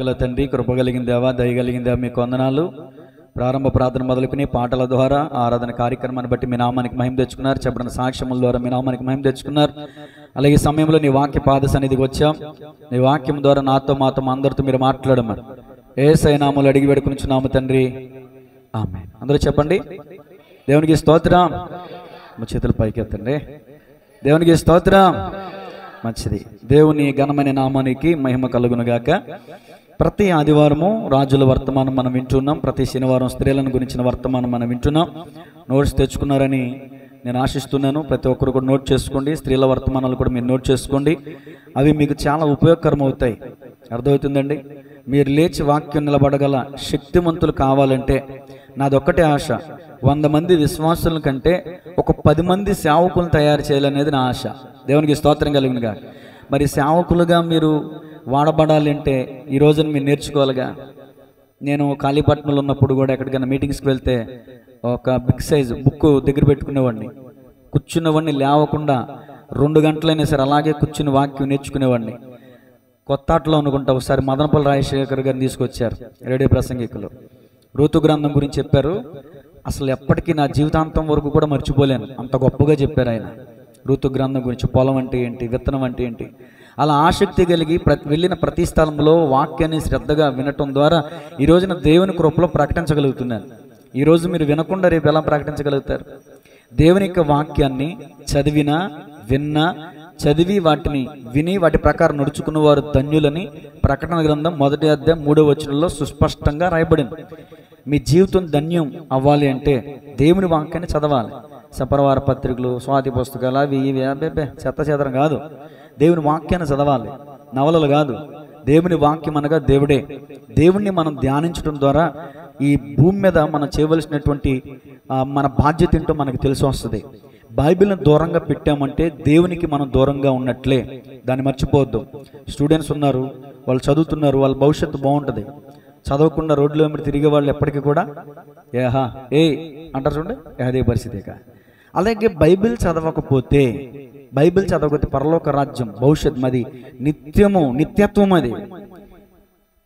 గల తండ్రి, కృపగలిగిన దేవా, దయగలిగిన దేవా, మీకు వందనాలు. ప్రారంభ ప్రార్థన మొదలుకుని పాటల ద్వారా ఆరాధన కార్యక్రమాన్ని బట్టి మీ నామానికి మహిమ తెచ్చుకున్నారు. చెప్పిన సాక్ష్యముల ద్వారా మీ నామానికి మహిమ తెచ్చుకున్నారు. అలాగే సమయంలో నీ వాక్య పాద సన్నిధికి వచ్చాం. నీ వాక్యం ద్వారా నాతో మాతో అందరితో మీరు మాట్లాడమని యేసయ్య నామములో అడిగి వేడుకొనుచున్నాము తండ్రి, ఆమేన్. అందరూ చెప్పండి, దేవునికి స్తోత్రం. మా చేతులు పైకెత్తండి. దేవునికి స్తోత్రం. మంచిది. దేవుని ఘనమైన నామానికి మహిమ కలుగునుగాక. ప్రతి ఆదివారము రాజుల వర్తమానం మనం వింటున్నాం. ప్రతి శనివారం స్త్రీలను గురించిన వర్తమానం మనం వింటున్నాం. నోట్స్ తెచ్చుకున్నారని నేను ఆశిస్తున్నాను. ప్రతి ఒక్కరు కూడా నోట్ చేసుకోండి. స్త్రీల వర్తమానాలు కూడా మీరు నోట్ చేసుకోండి. అవి మీకు చాలా ఉపయోగకరం అవుతాయి. అర్థమవుతుందండి? మీరు లేచి వాక్యం నిలబడగల శక్తివంతులు కావాలంటే నాదొక్కటే ఆశ, 100 మంది విశ్వాసుల కంటే ఒక 10 మంది సేవకులను తయారు చేయాలనేది నా ఆశ. దేవునికి స్తోత్రం కలుగునుగా. మరి సేవకులుగా మీరు వాడబడాలి అంటే ఈ రోజున మీరు నేర్చుకోవాలిగా. నేను కాళీపట్నంలో ఉన్నప్పుడు కూడా ఎక్కడికైనా మీటింగ్స్కి వెళ్తే ఒక బిగ్ సైజ్ బుక్ దగ్గర పెట్టుకునేవాడిని. కూర్చున్నవాడిని లేవకుండా 2 గంటలైనా సరే అలాగే కూర్చుని వాక్యం నేర్చుకునేవాడిని. కొత్తాట్లో అనుకుంటా ఒకసారి మదనపల్లి రాజశేఖర్ గారిని తీసుకొచ్చారు, రేడియో ప్రసంగికులు. ఋతు గ్రంథం గురించి చెప్పారు. అసలు ఎప్పటికీ నా జీవితాంతం వరకు కూడా మర్చిపోలేను, అంత గొప్పగా చెప్పారు ఆయన. ఋతు గ్రంథం గురించి, పొలం అంటే ఏంటి, విత్తనం అంటే ఏంటి, అలా ఆసక్తి కలిగి వెళ్ళిన ప్రతి స్థలంలో వాక్యాన్ని శ్రద్ధగా వినటం ద్వారా ఈ రోజున దేవుని కృపలో ప్రకటించగలుగుతున్నాను. ఈరోజు మీరు వినకుండా రేపు ఎలా ప్రకటించగలుగుతారు? దేవుని యొక్క వాక్యాన్ని చదివి వాటిని విని వాటి ప్రకారం నడుచుకున్న వారు ధన్యులని ప్రకటన గ్రంథం 1వ అధ్యాయం 3వ వచనంలో సుస్పష్టంగా రాయబడింది. మీ జీవితం ధన్యం అవ్వాలి అంటే దేవుని వాక్యాన్ని చదవాలి. సపరవార పత్రికలు, స్వాతి పుస్తకాలు, అవి ఇవి చెత్త చెదరం కాదు. దేవుని వాక్యాన్ని చదవాలి, నవలలు కాదు. దేవుని వాక్యం అనగా దేవుడే. దేవుణ్ణి మనం ధ్యానించడం ద్వారా ఈ భూమి మీద మనం చేయవలసినటువంటి మన బాధ్యత ఏంటో మనకు తెలిసి వస్తుంది. బైబిల్ని దూరంగా పెట్టామంటే దేవునికి మనం దూరంగా ఉన్నట్లే. దాన్ని మర్చిపోవద్దు. స్టూడెంట్స్ ఉన్నారు, వాళ్ళు చదువుతున్నారు, వాళ్ళ భవిష్యత్తు బాగుంటుంది. చదవకుండా రోడ్లో వెంబడి తిరిగే వాళ్ళు ఎప్పటికీ కూడా అంటారు చూడండి, అదే పరిస్థితిగా. అలాగే బైబిల్ చదవకపోతే పరలోక రాజ్యం భవిష్యత్ మది నిత్యత్వం. అది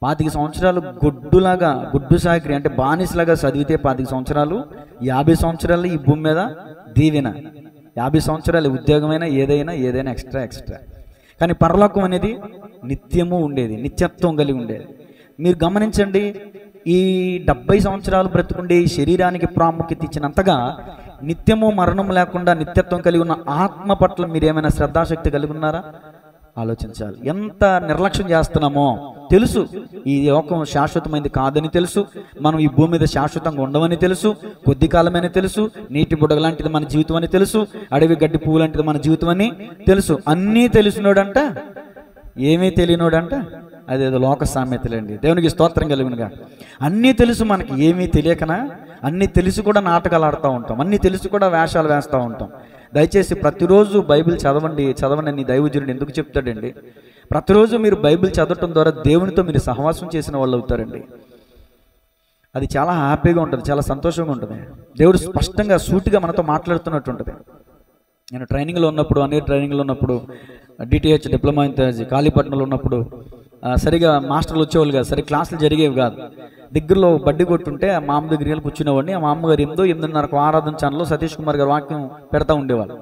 25 సంవత్సరాలు గుడ్డు సాకిరి అంటే బానిసలాగా చదివితే 25 సంవత్సరాలు, 50 సంవత్సరాలు ఈ భూమి మీద దీవెన. 50 సంవత్సరాలు ఉద్యోగమైనా ఏదైనా ఎక్స్ట్రా. కానీ పరలోకం అనేది నిత్యము ఉండేది, నిత్యత్వం కలిగి ఉండేది. మీరు గమనించండి, ఈ 70 సంవత్సరాలు బ్రతుకుండే ఈ శరీరానికి ప్రాముఖ్యత ఇచ్చినంతగా నిత్యము మరణం లేకుండా నిత్యత్వం కలిగి ఉన్న ఆత్మ పట్ల మీరు ఏమైనా శ్రద్ధాశక్తి కలిగి ఉన్నారా? ఆలోచించాలి. ఎంత నిర్లక్ష్యం చేస్తున్నామో తెలుసు. ఈ లోకం శాశ్వతమైనది కాదని తెలుసు. మనం ఈ భూమి మీద శాశ్వతంగా ఉండవని తెలుసు. కొద్ది కాలమని తెలుసు. నీటి బుడగ లాంటిది మన జీవితం అని తెలుసు. అడవి గడ్డి పువ్వు లాంటిది మన జీవితం అని తెలుసు. అన్నీ తెలిసినోడంట, ఏమీ తెలియనోడంట. అదేదో లోక సామెతలండి. దేవునికి స్తోత్రం కలుగునుగా. అన్నీ తెలుసు మనకి, ఏమీ తెలియకనా అన్నీ తెలిసి కూడా నాటకాలు ఆడుతూ ఉంటాం, అన్నీ తెలిసి కూడా వేషాలు వేస్తూ ఉంటాం. దయచేసి ప్రతిరోజు బైబిల్ చదవండి అని దైవజనుడు ఎందుకు చెప్తాడండి? ప్రతిరోజు మీరు బైబిల్ చదవటం ద్వారా దేవునితో మీరు సహవాసం చేసిన వాళ్ళు అవుతారండి. అది చాలా హ్యాపీగా ఉంటుంది, చాలా సంతోషంగా ఉంటుంది. దేవుడు స్పష్టంగా సూటిగా మనతో మాట్లాడుతున్నట్టు ఉంటుంది. నేను ట్రైనింగ్లో ఉన్నప్పుడు డిటిహెచ్ డిప్లొమా ఇన్ థియాలజీ కాళీపట్నంలో ఉన్నప్పుడు సరిగా మాస్టర్లు వచ్చేవాళ్ళు కాదు, సరి క్లాసులు జరిగేవి కాదు. దగ్గరలో బడ్డీ కొట్టుంటే ఆ మామ దగ్గరికి వెళ్ళి కూర్చునేవాడిని. ఆ మామగారు 8:30 ఆరాధన ఛానల్లో సతీష్ కుమార్ గారు వాక్యం పెడతా ఉండేవాళ్ళు.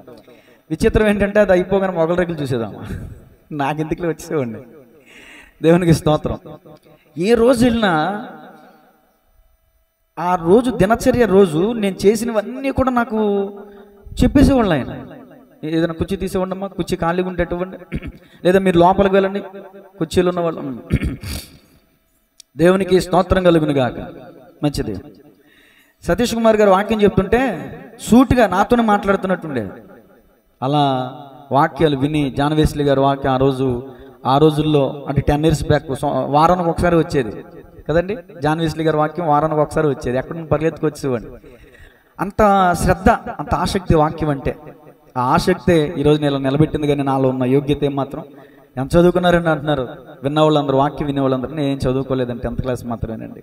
విచిత్రం ఏంటంటే అది అయిపోగానే మొగల రేకులు చూసేదామా, నాకెందుకులే వచ్చేవాడిని. దేవునికి స్తోత్రం. ఏ రోజు వెళ్ళినా ఆ రోజు దినచర్య రోజు నేను చేసినవన్నీ కూడా నాకు చెప్పేసేవాళ్ళు ఆయన. ఏదైనా కుర్చీ తీసేవాడమ్మా, కుర్చీ ఖాళీగా ఉండేటువంటి, లేదా మీరు లోపలికి వెళ్ళండి, కుర్చీలు ఉన్నవాళ్ళు. దేవునికి స్తోత్రం కలుగునుగాక. మంచిది. సతీష్ కుమార్ గారు వాక్యం చెప్తుంటే సూటిగా నాతోనే మాట్లాడుతున్నట్టుండే. అలా వాక్యాలు విని జానవేశ్వరి గారు వాక్యం ఆ రోజుల్లో అంటే 10 years బ్యాక్ వారానికి ఒకసారి వచ్చేది కదండి. జానవేశ్వరి గారు వాక్యం వారానికి ఒకసారి వచ్చేది. ఎక్కడ పరిగెత్తుకు వచ్చేవాడిని. అంత శ్రద్ధ, అంత ఆసక్తి వాక్యం అంటే. ఆ ఆసక్తే ఈరోజు నేను నిలబెట్టింది. కానీ నాలో ఉన్న యోగ్యత ఏమాత్రం, ఎంత చదువుకున్నారని అంటున్నారు విన్నవాళ్ళందరూ, వాక్యం వినేవాళ్ళందరూ. నేను ఏం చదువుకోలేదండి, 10th క్లాస్ మాత్రమేనండి.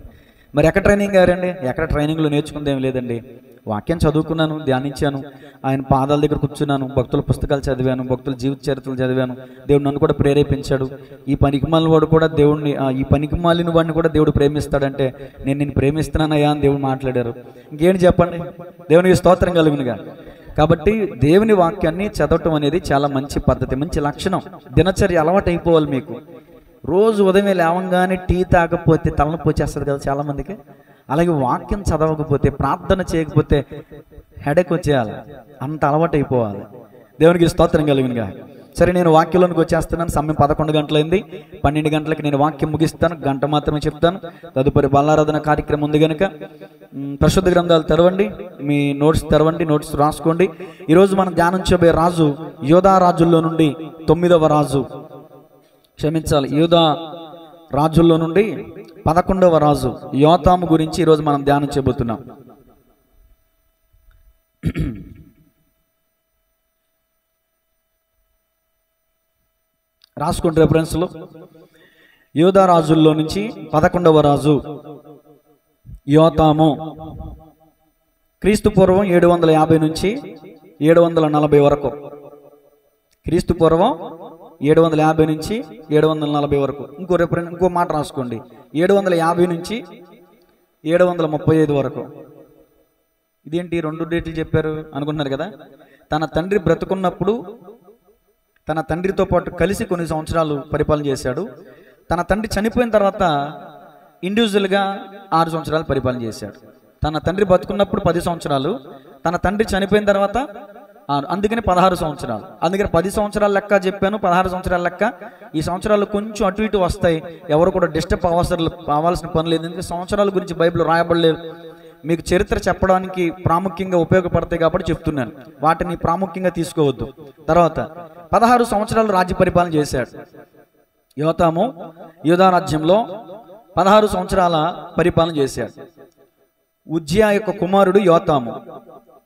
మరి ఎక్కడ ట్రైనింగ్ అయ్యారండి? ఎక్కడ ట్రైనింగ్లో నేర్చుకుంది ఏం లేదండి. వాక్యం చదువుకున్నాను, ధ్యానించాను, ఆయన పాదాల దగ్గర కూర్చున్నాను, భక్తుల పుస్తకాలు చదివాను, భక్తుల జీవిత చరిత్రలు చదివాను. దేవుడు నన్ను కూడా ప్రేరేపించాడు. ఈ పనికిమాలిన వాడు కూడా దేవుడిని, ఈ పనికిమాలిన వాడిని కూడా దేవుడు ప్రేమిస్తాడంటే నేను నిన్ను ప్రేమిస్తున్నానయ్యా అని దేవుడు మాట్లాడారు. ఇంకేంటి చెప్పండి? దేవునికి స్తోత్రం కలుగునుగా. కాబట్టి దేవుని వాక్యాన్ని చదవటం అనేది చాలా మంచి పద్ధతి, మంచి లక్షణం. దినచర్య అలవాటు అయిపోవాలి మీకు. రోజు ఉదయం లేవంగానే టీ తాగకపోతే తలనొప్పి వచ్చేస్తుంది కదా చాలామందికి. అలాగే వాక్యం చదవకపోతే, ప్రార్థన చేయకపోతే హెడేక్ వచ్చేయాలి. అంత అలవాటు అయిపోవాలి. దేవునికి స్తోత్రం కలుగునుగా. సరే, నేను వాక్యంలోనికి వచ్చేస్తున్నాను. సమయం 11 గంటలైంది. 12 గంటలకి నేను వాక్యం ముగిస్తాను. గంట మాత్రమే చెప్తాను. తదుపరి బల్లారాధన కార్యక్రమం ఉంది కనుక పరిశుద్ధ గ్రంథాలు తెరవండి, మీ నోట్స్ తెరవండి, నోట్స్ రాసుకోండి. ఈరోజు మనం ధ్యానం చేయబోయే రాజు యోధా రాజుల్లో నుండి 9వ రాజు, క్షమించాలి, యోధా రాజుల్లో నుండి 11వ రాజు యోతాము గురించి ఈరోజు మనం ధ్యానం చేయబోతున్నాం. రాసుకోండి రెఫరెన్స్లో. యోధా రాజుల్లో నుంచి 11వ రాజు యోతాము. క్రీస్తు పూర్వం 750 నుంచి 740 వరకు. క్రీస్తు పూర్వం 750 నుంచి 740 వరకు. ఇంకో మాట రాసుకోండి, 750 నుంచి 735 వరకు. ఇదేంటి 2 డేట్లు చెప్పారు అనుకుంటున్నారు కదా? తన తండ్రి బ్రతుకున్నప్పుడు తన తండ్రితో పాటు కలిసి కొన్ని సంవత్సరాలు పరిపాలన చేశాడు. తన తండ్రి చనిపోయిన తర్వాత ఇండివిజువల్గా 6 సంవత్సరాలు పరిపాలన చేశాడు. తన తండ్రి బతుకున్నప్పుడు 10 సంవత్సరాలు, తన తండ్రి చనిపోయిన తర్వాత అందుకని 16 సంవత్సరాలు. అందుకని 10 సంవత్సరాల లెక్క చెప్పాను, 16 సంవత్సరాల లెక్క. ఈ సంవత్సరాలు కొంచెం అటు ఇటు వస్తాయి. ఎవరు కూడా డిస్టర్బ్ అవ్వాల్సిన పని లేదు. ఎందుకంటే సంవత్సరాల గురించి బైబిల్ రాయబడలేదు. మీకు చరిత్ర చెప్పడానికి ప్రాముఖ్యంగా ఉపయోగపడతాయి కాబట్టి చెప్తున్నాను. వాటిని ప్రాముఖ్యంగా తీసుకోవద్దు. తర్వాత 16 సంవత్సరాలు రాజ్య పరిపాలన చేశాడు యోతాము. యూదా రాజ్యంలో 16 సంవత్సరాల పరిపాలన చేశాడు. ఉజ్జియా యొక్క కుమారుడు యోతాము.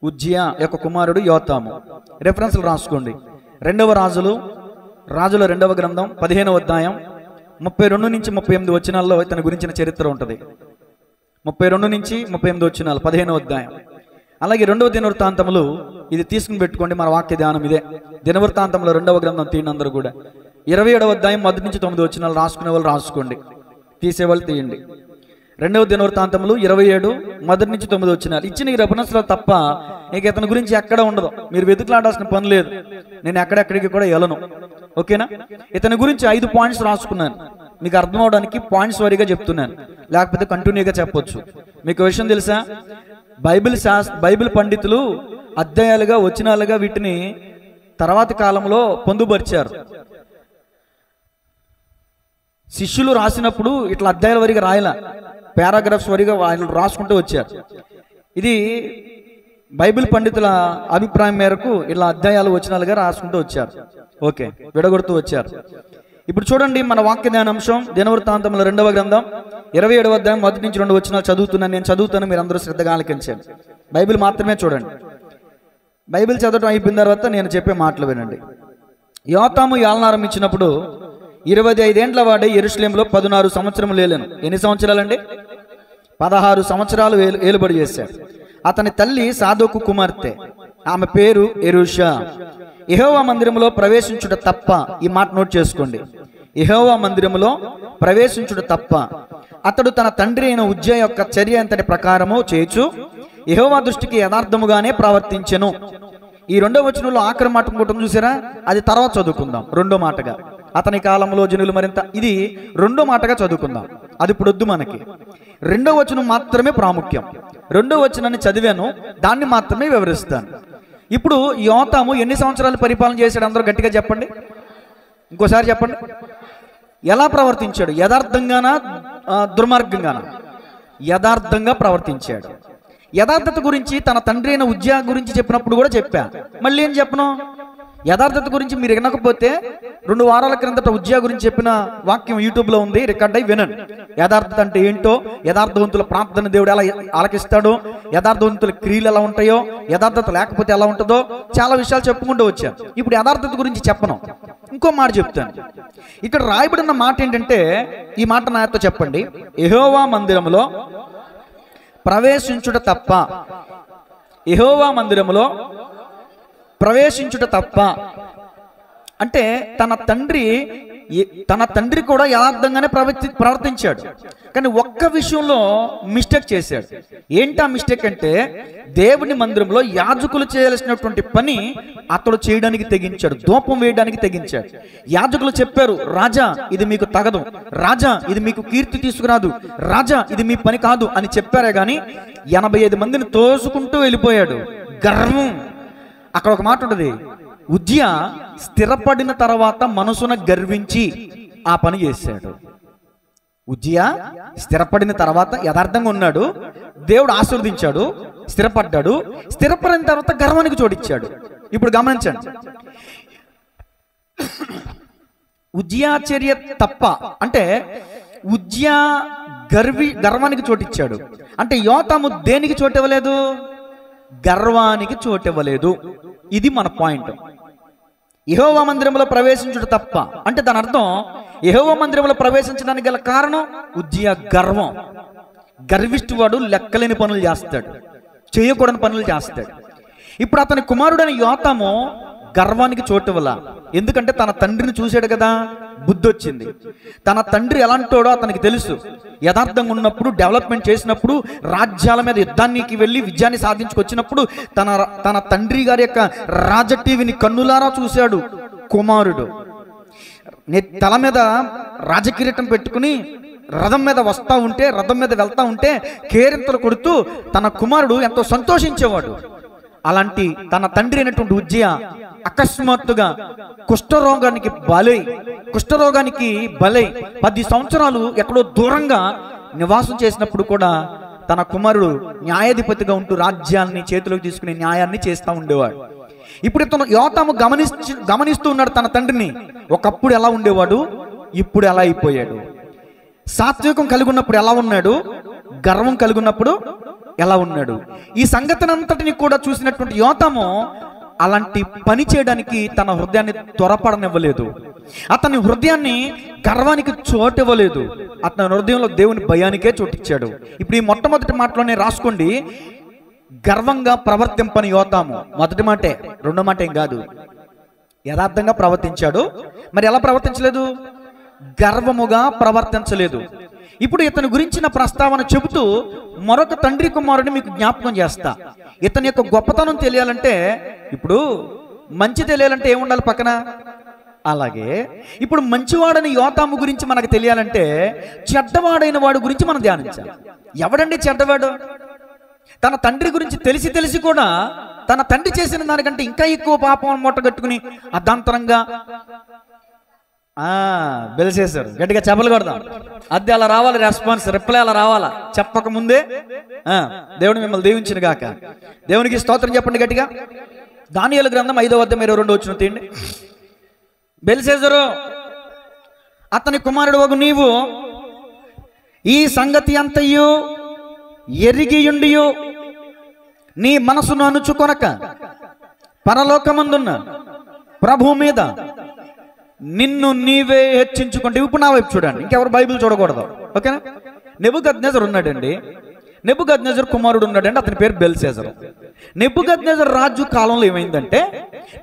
ఉజ్జియా యొక్క కుమారుడు యోతాము. రెఫరెన్స్లు రాసుకోండి. 2వ రాజుల 2వ గ్రంథం 15వ అధ్యాయం 32 నుంచి 38 వచనాల్లో ఇతని గురించిన చరిత్ర ఉంటుంది. 32 నుంచి 38 వచనాలు 15వ అధ్యాయం. అలాగే 2వ దినవృత్తాంతములు, ఇది తీసుకుని పెట్టుకోండి, మన వాక్య ధ్యానం ఇదే. దినవృత్తాంతంలో 2వ గ్రంథం తీయండి అందరూ కూడా. 27వ అధ్యాయం 1 నుంచి 9 వచనాలు రాసుకునే వాళ్ళు రాసుకోండి, తీసేవాళ్ళు తీయండి. 2వ దినవృత్తాంతములు 27 1 నుంచి 9 వచనాలు. ఇచ్చిన ఈ రెఫరెన్స్లో తప్ప ఇక ఇతని గురించి ఎక్కడ ఉండదు. మీరు వెతుకులాడాల్సిన పని లేదు. నేను ఎక్కడెక్కడికి కూడా వెళ్ళను. ఓకేనా? ఇతని గురించి 5 పాయింట్స్ రాసుకున్నాను. మీకు అర్థం అవడానికి పాయింట్స్ వారీగా చెప్తున్నాను, లేకపోతే కంటిన్యూగా చెప్పొచ్చు. మీకు విషయం తెలుసా? బైబిల్ పండితులు అధ్యాయాలుగా వచనాలుగా వీటిని తర్వాతి కాలంలో పొందుపరిచారు. శిష్యులు రాసినప్పుడు ఇట్లా అధ్యాయాల వరకు రాయలా, పారాగ్రాఫ్స్ వరకు వాళ్ళు రాసుకుంటూ వచ్చారు. ఇది బైబిల్ పండితుల అభిప్రాయం మేరకు ఇలా అధ్యాయాలు వచనాలుగా రాసుకుంటూ వచ్చారు. ఓకే, విడగొడుతూ వచ్చారు. ఇప్పుడు చూడండి, మన వాక్య ధ్యానాంశం దినవృత్తాంతముల 2వ గ్రంథం 27వ అధ్యాయం 1 నుంచి 2 వచనాలు చదువుతున్నాను. నేను చదువుతాను, మీరు అందరూ శ్రద్ధగా ఆలకించండి. బైబిల్ మాత్రమే చూడండి. బైబిల్ చదవటం అయిపోయిన తర్వాత నేను చెప్పే మాటలు వినండి. యోతాము ఏలనారంభించినప్పుడు 25 ఏండ్ల వాడే యెరూషలేములో 16 సంవత్సరములు ఏలాను. ఎన్ని సంవత్సరాలండి? 16 సంవత్సరాలు ఏలుబడి చేశాడు. అతని తల్లి సాదోకు కుమార్తె, ఆమె పేరు ఎరుషా. యెహోవా మందిరములో ప్రవేశించుట తప్ప, ఈ మాట నోట్ చేసుకోండి, యెహోవా మందిరములో ప్రవేశించుట తప్ప అతడు తన తండ్రి అయిన ఉజ్జియా యొక్క చర్య అంతటి ప్రకారము చేయుచు యెహోవా దృష్టికి యథార్థముగానే ప్రవర్తించెను. ఈ 2వ వచనంలో ఆఖరి మాట ఇంకోటి చూసారా? అది తర్వాత చదువుకుందాం. 2వ మాటగా అతని కాలంలో జనులు మరింత, ఇది 2వ మాటగా చదువుకుందాం. అది ఇప్పుడు వద్దు మనకి. 2వ వచనం మాత్రమే ప్రాముఖ్యం. 2వ వచనాన్ని చదివాను, దాన్ని మాత్రమే వివరిస్తాను. ఇప్పుడు యోతాము ఎన్ని సంవత్సరాలు పరిపాలన చేశాడు? అందరూ గట్టిగా చెప్పండి, ఇంకోసారి చెప్పండి. ఎలా ప్రవర్తించాడు? యథార్థంగానా దుర్మార్గంగానా? యథార్థంగా ప్రవర్తించాడు. యథార్థత గురించి తన తండ్రి అయిన ఉజ్జియా గురించి చెప్పినప్పుడు కూడా చెప్పా. మళ్ళీ ఏం చెప్పను? యథార్థత గురించి మీరు వినకపోతే 2 వారాల క్రిందట ఉజ్జియా గురించి చెప్పిన వాక్యం యూట్యూబ్లో ఉంది, రికార్డ్ అయి వినండి. యథార్థత అంటే ఏంటో, యథార్థవంతుల ప్రార్థన దేవుడు ఎలా ఆలకిస్తాడో, యథార్థవంతుల క్రియలు ఎలా ఉంటాయో, యథార్థత లేకపోతే ఎలా ఉంటుందో చాలా విషయాలు చెప్పుకుంటూ వచ్చాను. ఇప్పుడు యథార్థత గురించి చెప్పను, ఇంకో మాట చెప్తాను. ఇక్కడ రాయబడిన మాట ఏంటంటే, ఈ మాట నాతో చెప్పండి. యెహోవా మందిరములో ప్రవేశించుట తప్ప, యెహోవా మందిరములో ప్రవేశించుట తప్ప అంటే తన తండ్రి కూడా యథార్థంగానే ప్రవర్తించాడు. కానీ ఒక్క విషయంలో మిస్టేక్ చేశాడు. ఏంటా మిస్టేక్ అంటే, దేవుని మందిరంలో యాజకులు చేయాల్సినటువంటి పని అతడు చేయడానికి తెగించాడు, ధూపం వేయడానికి తెగించాడు. యాజకులు చెప్పారు, రాజా ఇది మీకు తగదు, రాజా ఇది మీకు కీర్తి తీసుకురాదు, రాజా ఇది మీ పని కాదు అని చెప్పారే గాని 85 మందిని తోసుకుంటూ వెళ్ళిపోయాడు. గర్వం. అక్కడ ఒక మాట ఉంటుంది, ఉజ్జియా స్థిరపడిన తర్వాత మనసున గర్వించి ఆ పని చేశాడు. ఉజ్జియా స్థిరపడిన తర్వాత యథార్థంగా ఉన్నాడు, దేవుడు ఆశీర్వదించాడు, స్థిరపడ్డాడు. స్థిరపడిన తర్వాత గర్వానికి చోటిచ్చాడు. ఇప్పుడు గమనించండి, ఉజ్జియా చర్య తప్ప అంటే ఉజ్జియా గర్వానికి చోటిచ్చాడు. అంటే యోతాము దేనికి చోటివ్వలేదు? గర్వానికి చోటివ్వలేదు. ఇది మన పాయింట్. యెహోవా మందిరంలో ప్రవేశించుట తప్ప అంటే దాని అర్థం, యెహోవా మందిరంలో ప్రవేశించడానికి గల కారణం ఉజ్జియా గర్వం. గర్విష్ఠువాడు లెక్కలేని పనులు చేస్తాడు, చేయకూడని పనులు చేస్తాడు. ఇప్పుడు అతని కుమారుడైన యోతాము గర్వానికి చోటివ్వల. ఎందుకంటే తన తండ్రిని చూశాడు కదా, బుద్ధి వచ్చింది. తన తండ్రి ఎలాంటోడో అతనికి తెలుసు. యథార్థంగా ఉన్నప్పుడు, డెవలప్మెంట్ చేసినప్పుడు, రాజ్యాల మీద యుద్ధానికి వెళ్ళి విజయాన్ని సాధించుకొచ్చినప్పుడు తన తండ్రి గారి యొక్క రాజటీవిని కన్నులారా చూశాడు. కుమారుడు తల మీద రాజకిరీటం పెట్టుకుని రథం మీద వస్తూ ఉంటే, రథం మీద వెళ్తా ఉంటే కేరింతలు కొడుతూ తన కుమారుడు ఎంతో సంతోషించేవాడు. అలాంటి తన తండ్రి అయినటువంటి ఉజ్జియా అకస్మాత్తుగా కుష్ఠరోగానికి బలై 10 సంవత్సరాలు ఎక్కడో దూరంగా నివాసం చేసినప్పుడు కూడా తన కుమారుడు న్యాయాధిపతిగా ఉంటూ రాజ్యాన్ని చేతిలోకి తీసుకునే న్యాయాన్ని చేస్తూ ఉండేవాడు. ఇప్పుడు ఇతను యోతాము గమనిస్తూ ఉన్నాడు తన తండ్రిని. ఒకప్పుడు ఎలా ఉండేవాడు, ఇప్పుడు ఎలా అయిపోయాడు. సాత్వికం కలిగి ఉన్నప్పుడు ఎలా ఉన్నాడు, గర్వం కలిగి ఉన్నప్పుడు ఎలా ఉన్నాడు. ఈ సంగతినంతటిని కూడా చూసినటువంటి యోతాము అలాంటి పని చేయడానికి తన హృదయాన్ని త్వరపడనివ్వలేదు. అతని హృదయాన్ని గర్వానికి చోటివ్వలేదు. అతని హృదయంలో దేవుని భయానికే చోటిచ్చాడు. ఇప్పుడు ఈ మొట్టమొదటి మాటలోనే రాసుకోండి, గర్వంగా ప్రవర్తింపని యోతాము. మొదటి మాటే, రెండో మాట ఏం కాదు. యథార్థంగా ప్రవర్తించాడు. మరి ఎలా ప్రవర్తించలేదు? గర్వముగా ప్రవర్తించలేదు. ఇప్పుడు ఇతని గురించిన ప్రస్తావన చెబుతూ మరొక తండ్రి కుమారుడిని మీకు జ్ఞాపకం చేస్తా. ఇతని యొక్క గొప్పతనం తెలియాలంటే, ఇప్పుడు మంచి తెలియాలంటే ఏముండాలి పక్కన? అలాగే ఇప్పుడు మంచివాడని యోతాము గురించి మనకు తెలియాలంటే చెడ్డవాడైన వాడి గురించి మనం ధ్యానించాలి. ఎవడండి చెడ్డవాడు? తన తండ్రి గురించి తెలిసి కూడా తన తండ్రి చేసిన దానికంటే ఇంకా ఎక్కువ పాపం మూటగట్టుకుని అర్ధాంతరంగా బెల్సేశారు. గట్టిగా చెప్పలు కొడదాం. అది అలా రావాలి, రెస్పాన్స్ రిప్లై అలా రావాలా, చెప్పక ముందే. దేవుడు మిమ్మల్ని దీవించిన గాక. దేవునికి స్తోత్రం చెప్పండి గట్టిగా. దానియేలు గ్రంథం 5వ అధ్యాయం 22వ వచనం తీయండి. బెల్షస్సరు, అతని కుమారుడు వగు నీవు ఈ సంగతి అంతయు ఎరిగియుండియు నీ మనసును అణుచుకొనక పరలోకమందున్న ప్రభు మీద నిన్ను నీవే హెచ్చించుకుంటే. ఇప్పుడు నా వైపు చూడండి, ఇంకెవరు బైబిల్ చూడకూడదు, ఓకేనా? నెబుకద్నెజరు ఉన్నాడండి, నెబుకద్నెజరు కుమారుడు ఉన్నాడండి, అతని పేరు బెల్షస్సరు. నెబుకద్నెజరు రాజు కాలంలో ఏమైందంటే,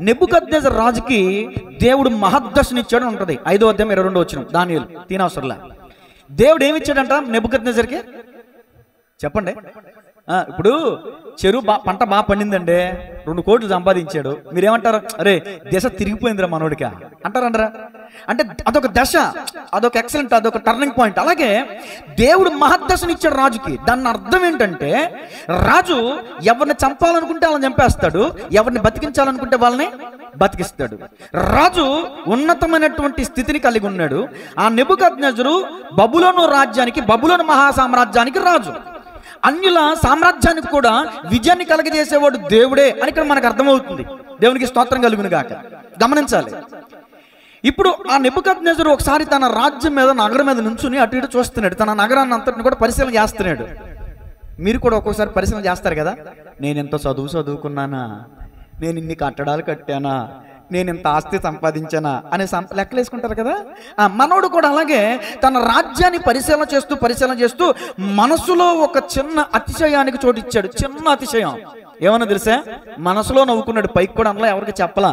నెబుకద్నెజరు రాజుకి దేవుడు మహద్దశనిచ్చాడు ఉంటుంది. 5వ అధ్యాయం 22వ వచనం. దానియేలు తీనవసరంలా. దేవుడు ఏమిచ్చాడంట నెబుకద్నెజర్కి? చెప్పండి. ఇప్పుడు చెరువు పంట బాగా పండిందండి, 2 కోట్లు సంపాదించాడు. మీరేమంటారు? అరే దశ తిరిగిపోయిందిరా మనోడికి అంటారంటారా? అంటే అదొక దశ, అదొక ఎక్సలెంట్, అదొక టర్నింగ్ పాయింట్. అలాగే దేవుడు మహద్దశనిచ్చాడు రాజుకి. దాని అర్థం ఏంటంటే, రాజు ఎవరిని చంపాలనుకుంటే వాళ్ళని చంపేస్తాడు, ఎవరిని బతికించాలనుకుంటే వాళ్ళని బతికిస్తాడు. రాజు ఉన్నతమైనటువంటి స్థితిని కలిగి ఉన్నాడు. ఆ నెబుకద్నెజరు బబులోను రాజ్యానికి, బబులోను మహాసామ్రాజ్యానికి రాజు. అన్యుల సామ్రాజ్యానికి కూడా విజయాన్ని కలగజేసేవాడు దేవుడే అని ఇక్కడ మనకు అర్థమవుతుంది. దేవునికి స్తోత్రం కలుగును గాక. గమనించాలి. ఇప్పుడు ఆ నెబుకద్నెజరు ఒకసారి తన రాజ్యం మీద, నగరం మీద నుంచుని అటు ఇటు చూస్తున్నాడు. తన నగరాన్ని అంతటిని కూడా పరిశీలన చేస్తున్నాడు. మీరు కూడా ఒక్కోసారి పరిశీలన చేస్తారు కదా, నేను ఎంత చదువుకున్నానా, నేను ఇన్ని కట్టడాలు కట్టానా, నేను ఇంత ఆస్తి సంపాదించానా అనే లెక్కలు వేసుకుంటారు కదా. మనోడు కూడా అలాగే తన రాజ్యాన్ని పరిశీలన చేస్తూ మనసులో ఒక చిన్న అతిశయానికి చోటిచ్చాడు. చిన్న అతిశయం ఏమన్నా తెలుసా? మనసులో నవ్వుకున్నాడు, పైకి కూడా అందులో ఎవరికి చెప్పలా.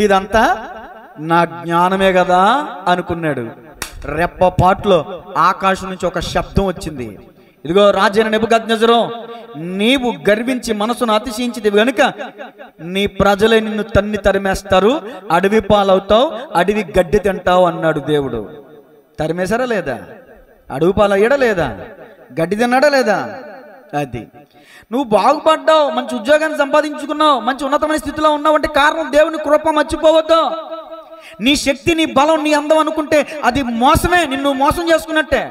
ఇదంతా నా జ్ఞానమే కదా అనుకున్నాడు. రెప్పపాట్లో ఆకాశం నుంచి ఒక శబ్దం వచ్చింది. ఇదిగో రాజైన నెబుకద్నెజరు, నీవు గర్వించి మనసును అతిశయించితివి గనుక నీ ప్రజలే నిన్ను తన్ని తరిమేస్తారు, అడవి పాలవుతావు, అడవి గడ్డి తింటావు అన్నాడు దేవుడు. తరిమేశారా లేదా? అడవి పాలయ్యాడా లేదా? గడ్డి తిన్నాడా లేదా? అది నువ్వు బాగుపడ్డావు, మంచి ఉద్యోగాన్ని సంపాదించుకున్నావు, మంచి ఉన్నతమైన స్థితిలో ఉన్నావు అంటే కారణం దేవుని కృప. మర్చిపోవద్దు. నీ శక్తి, నీ బలం, నీ అందం అనుకుంటే అది మోసమే, నిన్ను మోసం చేసుకున్నట్టే.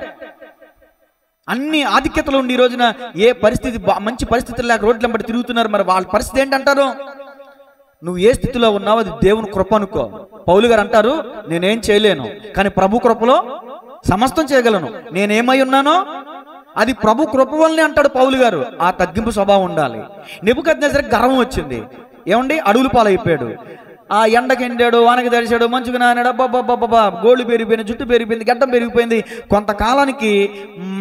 అన్ని ఆధిక్యతలు ఉండి ఈ రోజున ఏ పరిస్థితి మంచి పరిస్థితులు లేక రోడ్ల వెంబడి తిరుగుతున్నారు. మరి వాళ్ళ పరిస్థితి ఏంటంటారు? నువ్వు ఏ స్థితిలో ఉన్నావు అది దేవుని కృప అనుకో. పౌలు గారు అంటారు, నేనేం చేయలేను కానీ ప్రభు కృపలో సమస్తం చేయగలను. నేనేమై ఉన్నానో అది ప్రభు కృప వల్లనే అంటాడు పౌలు గారు. ఆ తగ్గింపు స్వభావం ఉండాలి. నెబుకద్నెజరుకి గర్వం వచ్చింది. ఏమండి? అడవుల పాలైపోయాడు. ఆ ఎండకి ఎండాడు, వానకి తడిచాడు, మంచుకు నానాడు, అబ్బాబ్బాబ్బా, గోళ్ళు పెరిగిపోయింది, జుట్టు పెరిగిపోయింది, గడ్డం పెరిగిపోయింది. కొంతకాలానికి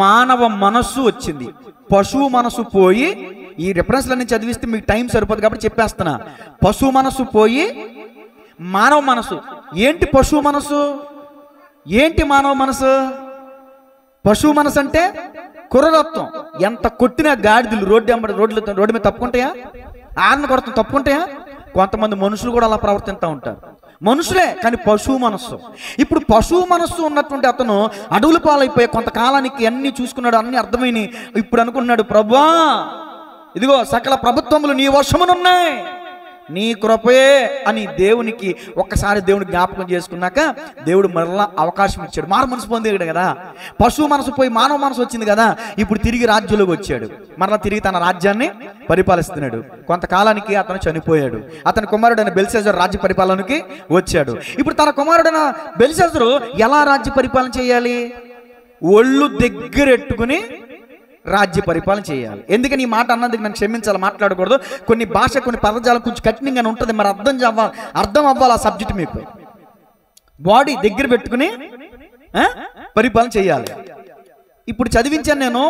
మానవ మనస్సు వచ్చింది, పశువు మనస్సు పోయి. ఈ రిఫరెన్స్లన్నీ చదివిస్తే మీకు టైం సరిపోదు కాబట్టి చెప్పేస్తున్నా. పశువు మనస్సు పోయి మానవ మనస్సు. ఏంటి పశువు మనస్సు? ఏంటి మానవ మనసు? పశువు మనసు అంటే కుర్రరత్వం. ఎంత కొట్టినా గాడిదలు రోడ్డు మీద తప్పుకుంటాయా? ఆరణ కొడతాం తప్పుకుంటాయా? కొంతమంది మనుషులు కూడా అలా ప్రవర్తిస్తూ ఉంటారు. మనుషులే కానీ పశువు మనస్సు. ఇప్పుడు పశువు మనస్సు ఉన్నటువంటి అతను అడవుల పాలైపోయి కొంతకాలానికి అన్ని చూసుకున్నాడు, అన్ని అర్థమైనవి. ఇప్పుడు అనుకున్నాడు, ప్రభువా ఇదిగో సకల ప్రభుత్వములు నీ వశమునున్నాయి, నీ కృపే అని దేవునికి ఒక్కసారి దేవుని జ్ఞాపకం చేసుకున్నాక దేవుడు మరలా అవకాశం ఇచ్చాడు. మారు మనసు పొందాడు కదా. పశువు మనసు పోయి మానవ మనసు వచ్చింది కదా. ఇప్పుడు తిరిగి రాజ్యంలోకి వచ్చాడు. మరలా తిరిగి తన రాజ్యాన్ని పరిపాలిస్తున్నాడు. కొంతకాలానికి అతను చనిపోయాడు. అతని కుమారుడైన బెల్షస్సరు రాజ్య పరిపాలనకి వచ్చాడు. ఇప్పుడు తన కుమారుడైన బెల్షస్సరు ఎలా రాజ్య పరిపాలన చేయాలి? ఒళ్ళు దగ్గరెట్టుకుని రాజ్య పరిపాలన చేయాలి. ఎందుకని ఈ మాట అన్నందుకు నన్ను క్షమించాలి, మాట్లాడకూడదు. కొన్ని భాష, కొన్ని పదజాలం కొంచెం కఠినంగానే ఉంటుంది. మరి అర్థం అవ్వాలి ఆ సబ్జెక్ట్. మీకు బాడీ దగ్గర పెట్టుకుని పరిపాలన చేయాలి. ఇప్పుడు చదివించాను నేను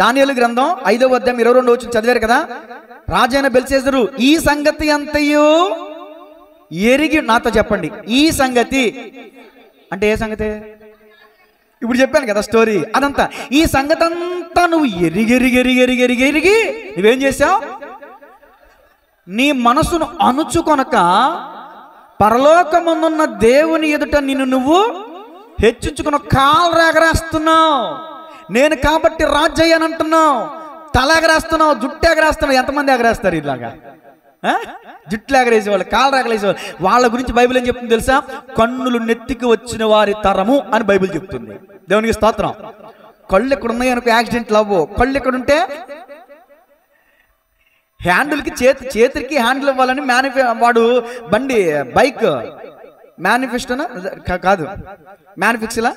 దానియేలు గ్రంథం 5వ అధ్యాయం 22వ వచనం చదివారు కదా. రాజైన బెల్షస్సరు ఈ సంగతి అంతయు ఎరిగి, నాతో చెప్పండి, ఈ సంగతి అంటే ఏ సంగతి? ఇప్పుడు చెప్పాను కదా స్టోరీ అదంతా. ఈ సంగతి అంతా నువ్వు ఎరిగి నువ్వేం చేశావు? నీ మనసును అణుచుకొనక పరలోకమున్న దేవుని ఎదుట నిన్ను నువ్వు హెచ్చించుకున్న కాలు ఎగరేస్తున్నావు. నేను కాబట్టి రాజు అయ్యాను అంటున్నావు. తల ఎగరేస్తున్నావు, జుట్టు ఎగరేస్తున్నావు. ఎంతమంది ఎగరేస్తారు ఇలాగా? జుట్లు ఎగరేసేవాళ్ళు, కాళ్ళు ఎగరేసేవాళ్ళు. వాళ్ళ గురించి బైబిల్ ఏం చెప్తుంది తెలుసా? కన్నులు నెత్తికి వచ్చిన వారి తరము అని బైబిల్ చెప్తుంది. దేవునికి స్తోత్రం. కళ్ళు ఎక్కడ ఉన్నాయి అనుకో యాక్సిడెంట్లు అవ్వు. కళ్ళు ఎక్కడుంటే హ్యాండిల్కి చేతికి హ్యాండిల్ ఇవ్వాలని వాడు బండి బైక్ మేనిఫెస్టోనా కాదు, మ్యానుఫ్యాక్చరా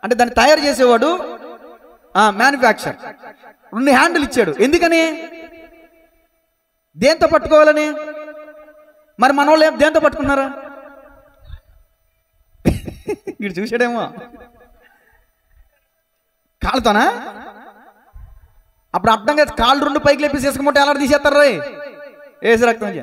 అంటే దాన్ని తయారు చేసేవాడు మ్యానుఫ్యాక్చర్ 2 హ్యాండిల్ ఇచ్చాడు. ఎందుకని? దేంతో పట్టుకోవాలని. మరి మన వాళ్ళు దేంతో పట్టుకున్నారా? వీడు చూసాడేమో కాళ్ళతోనా. అప్పుడు అర్థం కాదు. కాళ్ళు 2 పైకి లేపేసి వేసుకుంటే ఎలా తీసేస్తారు రే వేసి రక్తం.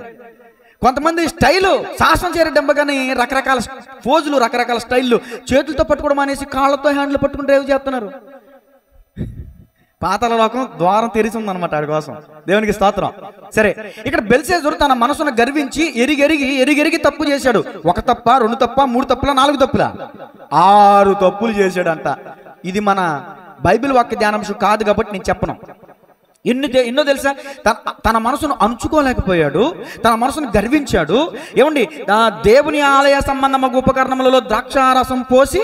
కొంతమంది స్టైలు శాసనం చేరేటంబ కానీ రకరకాల పోజులు, రకరకాల స్టైళ్ళు. చేతులతో పట్టుకోవడం అనేసి కాళ్ళతో హ్యాండిల్ పట్టుకుని డ్రైవ్ చేస్తున్నారు. పాతాళ లోకం ద్వారం తెరిచి ఉందన్నమాట వాడి కోసం. దేవునికి స్తోత్రం. సరే, ఇక్కడ బెల్షస్సరు తన మనసును గర్వించి ఎరిగి తప్పు చేశాడు. 1 తప్ప, 2 తప్ప, 3 తప్పులా, 4 తప్పులా, 6 తప్పులు చేశాడంట. ఇది మన బైబిల్ వాక్య ధ్యానాంశం కాదు కాబట్టి నేను చెప్పను. ఎన్నో తెలుసా? తన మనసును అణుచుకోలేకపోయాడు, తన మనసును గర్వించాడు. ఏమండి, దేవుని ఆలయ సంబంధమైన ఉపకరణములలో ద్రాక్షారసం పోసి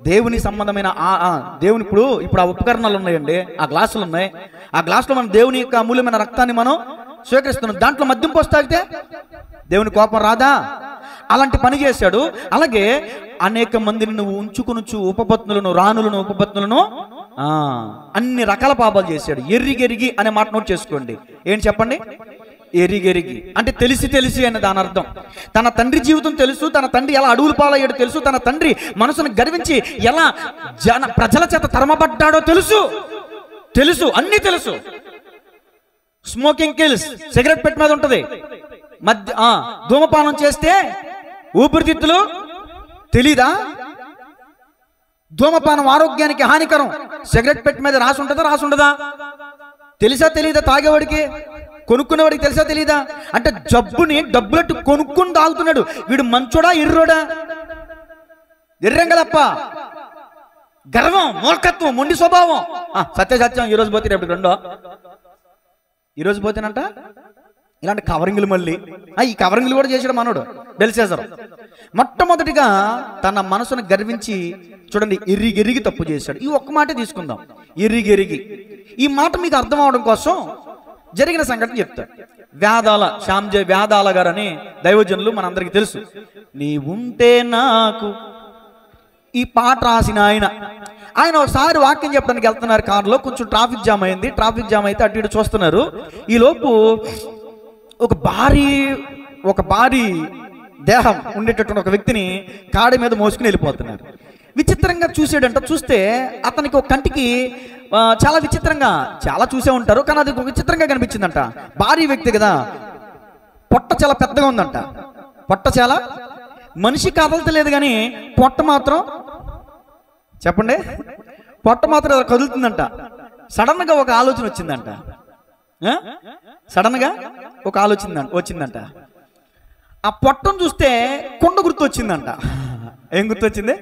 దేవుని సంబంధమైన దేవుని ఇప్పుడు ఆ ఉపకరణాలు ఉన్నాయండి, ఆ గ్లాసులు ఉన్నాయి. ఆ గ్లాసులో మనం దేవుని యొక్క అమూల్యమైన రక్తాన్ని మనం స్వీకరిస్తున్నాం. దాంట్లో మద్యం పోసి తాగితే దేవుని కోపం రాదా? అలాంటి పని చేశాడు. అలాగే అనేక మందిని నువ్వు ఉంచుకునుచు ఉపపత్నులను, రాణులను, ఉపపత్నులను అన్ని రకాల పాపాలు చేశాడు. ఎరిగి అనే మాట నోట్ చేసుకోండి. ఏంటి చెప్పండి? ఎరిగెరిగి అంటే తెలిసి తెలిసి అని దాని అర్థం. తన తండ్రి జీవితం తెలుసు, తన తండ్రి ఎలా అడవులు పాలయ్యాడో తెలుసు, తన తండ్రి మనసును గర్వించి ఎలా ప్రజల చేత తరమబడ్డాడో తెలుసు, అన్నీ తెలుసు. స్మోకింగ్ కిల్స్, సిగరెట్ పెట్టి మీద ఉంటుంది. ధూమపానం చేస్తే ఊపిరితిత్తులు తెలీదా? ధూమపానం ఆరోగ్యానికి హానికరం. సిగరెట్ పెట్టి మీద రాసి ఉంటుందా? తెలుసా తెలీదా? తాగేవాడికి, కొనుక్కునేవాడికి తెలుసా తెలీదా? అంటే జబ్బుని డబ్బులట్టు కొనుక్కుని తాగుతున్నాడు. వీడు మంచోడా ఎర్రోడా? ఎర్రంగలప్ప, గర్వం, మూర్ఖత్వం, మొండి స్వభావం. సత్యం ఈరోజు పోతే రేపు రెండో, ఈరోజు పోతేనంట ఇలాంటి కవరింగ్లు. మళ్ళీ ఈ కవరింగ్లు కూడా చేసాడు మనోడు బెల్షాజరు. మొట్టమొదటిగా తన మనసును గర్వించి చూడండి, ఎరిగెరిగి తప్పు చేశాడు. ఈ ఒక్క మాటే తీసుకుందాం, ఎరిగెరిగి. ఈ మాట మీకు అర్థం అవడం కోసం జరిగిన సంఘటన చెప్తాడు. శ్యామ్జీ వేదాల గారు అని దైవజనులు మనందరికీ తెలుసు. నీవుంటే నాకు, ఈ పాట రాసిన ఆయన ఒకసారి వాక్యం చెప్పడానికి వెళ్తున్నారు కారులో. కొంచెం ట్రాఫిక్ జామ్ అయింది. ట్రాఫిక్ జామ్ అయితే అటు ఇటు చూస్తున్నారు. ఈలోపు ఒక భారీ దేహం ఉండేటటువంటి ఒక వ్యక్తిని కాడి మీద మోసుకుని వెళ్ళిపోతున్నారు. విచిత్రంగా చూసాడంట. చూస్తే అతనికి ఒక కంటికి చాలా విచిత్రంగా, చాలా చూసే ఉంటారు కానీ అది విచిత్రంగా కనిపించిందంట. భారీ వ్యక్తి కదా, పొట్ట చాలా పెద్దగా ఉందంట. పొట్ట చాలా, మనిషి కదలతలేదు కానీ పొట్ట మాత్రం, చెప్పండి, పొట్ట మాత్రం కదులుతుందంట. సడన్ గా ఒక ఆలోచన వచ్చిందంట. వచ్చిందంట. ఆ పొట్టను చూస్తే కొండ గుర్తు వచ్చిందంట. ఏం గుర్తు వచ్చింది?